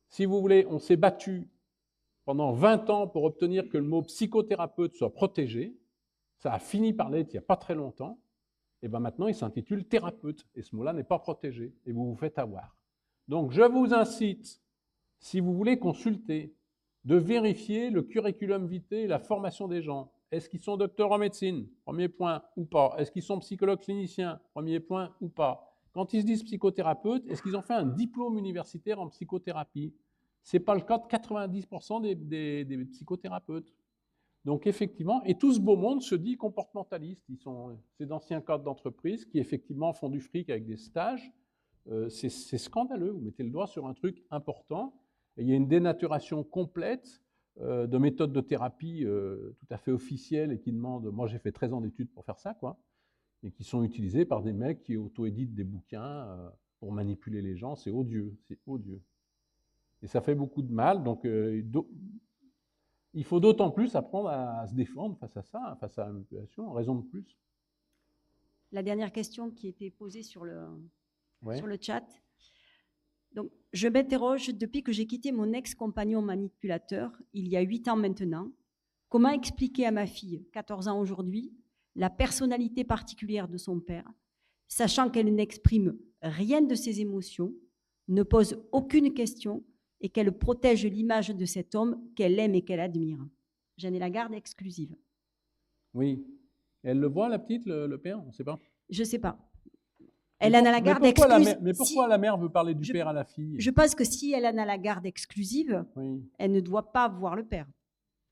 Si vous voulez, on s'est battu pendant 20 ans pour obtenir que le mot psychothérapeute soit protégé. Ça a fini par l'être il n'y a pas très longtemps. Et bien maintenant, il s'intitule thérapeute. Et ce mot-là n'est pas protégé. Et vous vous faites avoir. Donc, je vous incite, si vous voulez consulter, de vérifier le curriculum vitae, la formation des gens. Est-ce qu'ils sont docteurs en médecine? Premier point, ou pas. Est-ce qu'ils sont psychologues cliniciens? Premier point, ou pas. Quand ils se disent psychothérapeutes, est-ce qu'ils ont fait un diplôme universitaire en psychothérapie? Ce n'est pas le cas de 90% des psychothérapeutes. Donc effectivement, et tout ce beau monde se dit comportementaliste. C'est d'anciens cadres d'entreprise qui effectivement font du fric avec des stages. C'est scandaleux, vous mettez le doigt sur un truc important. Et il y a une dénaturation complète de méthodes de thérapie tout à fait officielles et qui demandent, moi j'ai fait 13 ans d'études pour faire ça, quoi. Et qui sont utilisés par des mecs qui auto-éditent des bouquins pour manipuler les gens. C'est odieux, c'est odieux. Et ça fait beaucoup de mal, donc il faut d'autant plus apprendre à se défendre face à ça, face à la manipulation, raison de plus. La dernière question qui était posée sur le chat. Donc, je m'interroge, depuis que j'ai quitté mon ex-compagnon manipulateur, il y a 8 ans maintenant, comment expliquer à ma fille, 14 ans aujourd'hui, la personnalité particulière de son père, sachant qu'elle n'exprime rien de ses émotions, ne pose aucune question et qu'elle protège l'image de cet homme qu'elle aime et qu'elle admire. J'en ai la garde exclusive. Oui. Elle le voit, la petite, le père? On ne sait pas. Je ne sais pas. Mais Elle en a la garde pourquoi exclusive. mais pourquoi la mère veut parler du père à la fille? Je pense que si elle en a la garde exclusive, elle ne doit pas voir le père.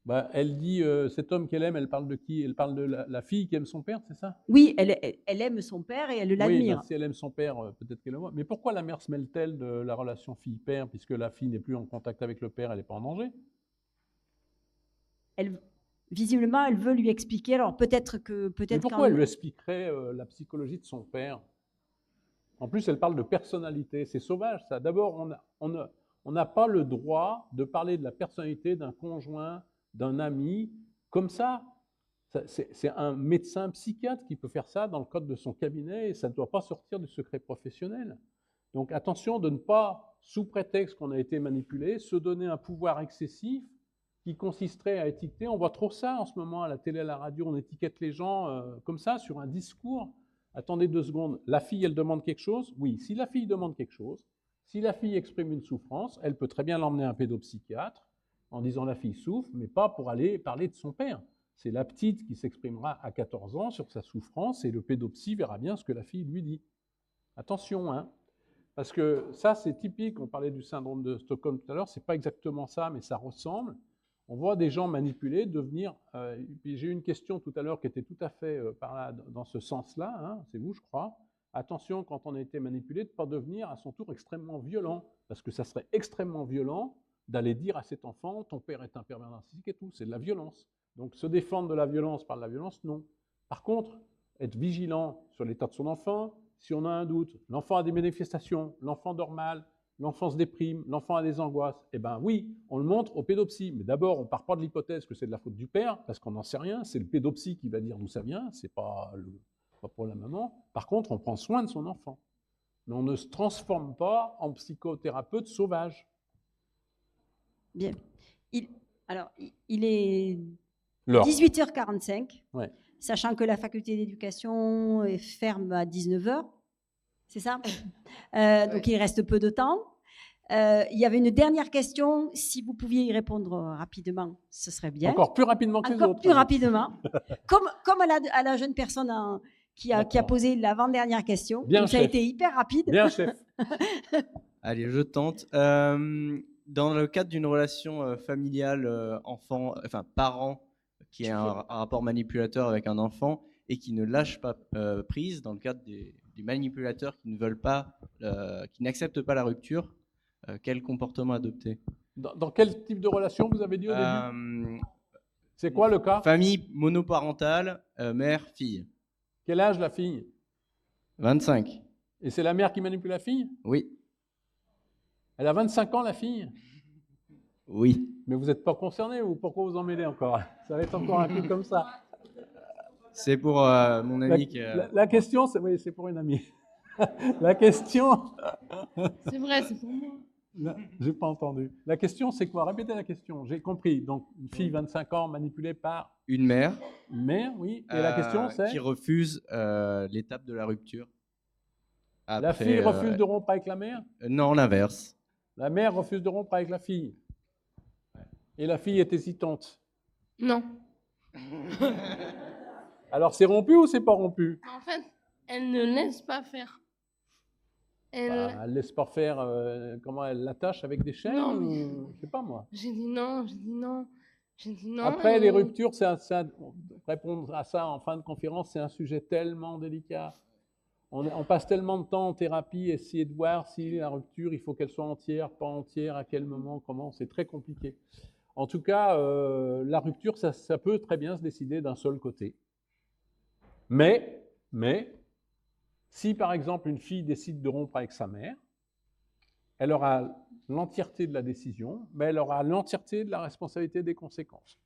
Bah, elle dit, cet homme qu'elle aime, elle parle de qui? Elle parle de la fille qui aime son père, c'est ça? Oui, elle aime son père et elle Oui, l'admire. bah, si elle aime son père, peut-être qu'elle le voit. Mais pourquoi la mère se mêle-t-elle de la relation fille-père, puisque la fille n'est plus en contact avec le père, elle n'est pas en danger? Visiblement, elle veut lui expliquer. Alors peut-être Mais pourquoi elle lui expliquerait la psychologie de son père? En plus, elle parle de personnalité. C'est sauvage, ça. D'abord, on n'a pas le droit de parler de la personnalité d'un conjoint, d'un ami, comme ça. C'est un médecin psychiatre qui peut faire ça dans le cadre de son cabinet et ça ne doit pas sortir du secret professionnel. Donc attention de ne pas, sous prétexte qu'on a été manipulé, se donner un pouvoir excessif qui consisterait à étiqueter. On voit trop ça en ce moment à la télé, à la radio, on étiquette les gens comme ça sur un discours. Attendez 2 secondes, la fille, elle demande quelque chose? Oui, si la fille demande quelque chose, si la fille exprime une souffrance, elle peut très bien l'emmener à un pédopsychiatre en disant la fille souffre, mais pas pour aller parler de son père. C'est la petite qui s'exprimera à 14 ans sur sa souffrance et le pédopsie verra bien ce que la fille lui dit. Attention, hein, parce que ça c'est typique, on parlait du syndrome de Stockholm tout à l'heure, c'est pas exactement ça, mais ça ressemble. On voit des gens manipulés devenir... j'ai eu une question tout à l'heure qui était tout à fait dans ce sens-là, hein, c'est vous je crois. Attention quand on a été manipulé de ne pas devenir à son tour extrêmement violent, parce que ça serait extrêmement violent d'aller dire à cet enfant « ton père est un pervers narcissique » et tout, c'est de la violence. Donc se défendre de la violence par la violence, non. Par contre, être vigilant sur l'état de son enfant, si on a un doute, l'enfant a des manifestations, l'enfant dort mal, l'enfant se déprime, l'enfant a des angoisses, eh bien oui, on le montre au pédopsie. Mais d'abord, on ne part pas de l'hypothèse que c'est de la faute du père, parce qu'on n'en sait rien, c'est le pédopsie qui va dire d'où ça vient, c'est pas pour la maman. Par contre, on prend soin de son enfant. Mais on ne se transforme pas en psychothérapeute sauvage. Bien. Il est 18h45, ouais. Sachant que la faculté d'éducation est ferme à 19h. C'est ça? Donc il reste peu de temps. Il y avait une dernière question. Si vous pouviez y répondre rapidement, ce serait bien. Encore plus rapidement que les autres. Encore plus rapidement. comme à la jeune personne qui a posé l'avant-dernière question. Bien, donc, ça a été hyper rapide. Bien, chef. Allez, je tente. Dans le cadre d'une relation familiale, parent, qui est un rapport manipulateur avec un enfant et qui ne lâche pas prise, dans le cadre des manipulateurs qui ne veulent pas, qui n'acceptent pas la rupture, quel comportement adopter? Dans quel type de relation vous avez dit au début? C'est quoi le cas? Famille monoparentale, mère-fille. Quel âge la fille? 25. Et c'est la mère qui manipule la fille? Oui. Elle a 25 ans, la fille? Oui. Mais vous n'êtes pas concerné ou pourquoi vous en mêlez encore? Ça va être encore un truc comme ça. C'est pour mon ami qui... La question, c'est... Oui, c'est pour une amie. La question... C'est vrai, c'est pour moi. J'ai pas entendu. La question, c'est quoi? Répétez la question. J'ai compris. Donc, une fille 25 ans manipulée par... Une mère. Une mère, oui. Et la question, c'est... Qui refuse l'étape de la rupture. Après, la fille refuse de rompre avec la mère? Non, l'inverse. La mère refuse de rompre avec la fille. Et la fille est hésitante. Non. Alors, c'est rompu ou c'est pas rompu? En fait, elle ne laisse pas faire. Elle laisse pas faire, comment elle l'attache avec des chaînes Non, mais... ou... Je sais pas moi. J'ai dit non. Après, les ruptures, répondre à ça en fin de conférence, c'est un sujet tellement délicat. On passe tellement de temps en thérapie, essayer de voir si la rupture, il faut qu'elle soit entière, pas entière, à quel moment, comment, c'est très compliqué. En tout cas, la rupture, ça peut très bien se décider d'un seul côté. Mais, si par exemple une fille décide de rompre avec sa mère, elle aura l'entièreté de la décision, mais elle aura l'entièreté de la responsabilité des conséquences.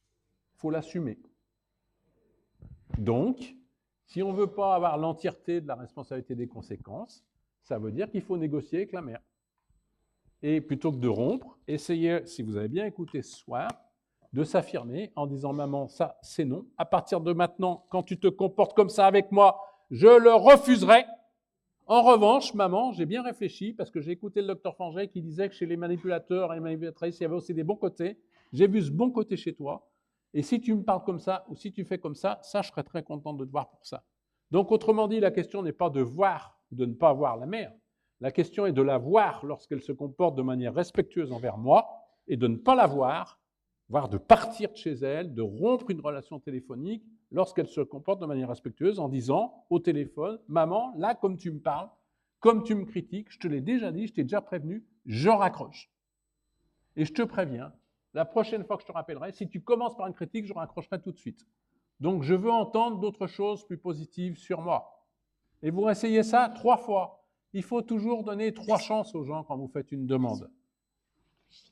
Il faut l'assumer. Donc, si on ne veut pas avoir l'entièreté de la responsabilité des conséquences, ça veut dire qu'il faut négocier avec la mère. Et plutôt que de rompre, essayez, si vous avez bien écouté ce soir, de s'affirmer en disant « Maman, ça, c'est non. À partir de maintenant, quand tu te comportes comme ça avec moi, je le refuserai. En revanche, maman, j'ai bien réfléchi parce que j'ai écouté le docteur Fanget qui disait que chez les manipulateurs et les manipulatrices, il y avait aussi des bons côtés. J'ai vu ce bon côté chez toi. Et si tu me parles comme ça, ou si tu fais comme ça, je serais très content de te voir pour ça. Donc, autrement dit, la question n'est pas de voir ou de ne pas voir la mère. La question est de la voir lorsqu'elle se comporte de manière respectueuse envers moi et de ne pas la voir, voire de partir de chez elle, de rompre une relation téléphonique lorsqu'elle se comporte de manière respectueuse en disant au téléphone, maman, là, comme tu me parles, comme tu me critiques, je te l'ai déjà dit, je t'ai déjà prévenu, je raccroche. Et je te préviens, la prochaine fois que je te rappellerai, si tu commences par une critique, je raccrocherai tout de suite. Donc, je veux entendre d'autres choses plus positives sur moi. Et vous essayez ça 3 fois. Il faut toujours donner 3 chances aux gens quand vous faites une demande.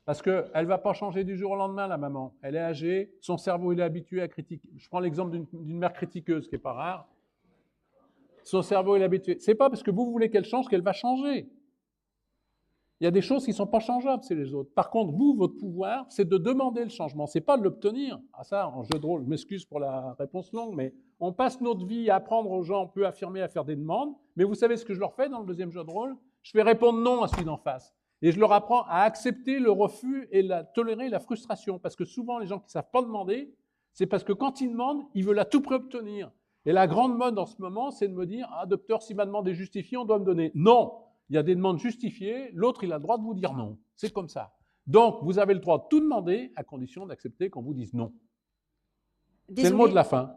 Parce qu'elle ne va pas changer du jour au lendemain, la maman. Elle est âgée, son cerveau il est habitué à critiquer. Je prends l'exemple d'une mère critiqueuse, qui n'est pas rare. Son cerveau il est habitué. Ce n'est pas parce que vous voulez qu'elle change qu'elle va changer. Il y a des choses qui ne sont pas changeables, c'est les autres. Par contre, vous, votre pouvoir, c'est de demander le changement, ce n'est pas de l'obtenir. Ah ça, en jeu de rôle, je m'excuse pour la réponse longue, mais on passe notre vie à apprendre aux gens, on peut affirmer, à faire des demandes, mais vous savez ce que je leur fais dans le deuxième jeu de rôle? Je fais répondre non à celui d'en face. Et je leur apprends à accepter le refus et tolérer la frustration. Parce que souvent, les gens qui ne savent pas demander, c'est parce que quand ils demandent, ils veulent à tout prix obtenir. Et la grande mode en ce moment, c'est de me dire « Ah, docteur, si ma demande est justifiée, on doit me donner. » Non, il y a des demandes justifiées, l'autre, il a le droit de vous dire non. C'est comme ça. Donc, vous avez le droit de tout demander à condition d'accepter qu'on vous dise non. C'est le mot de la fin.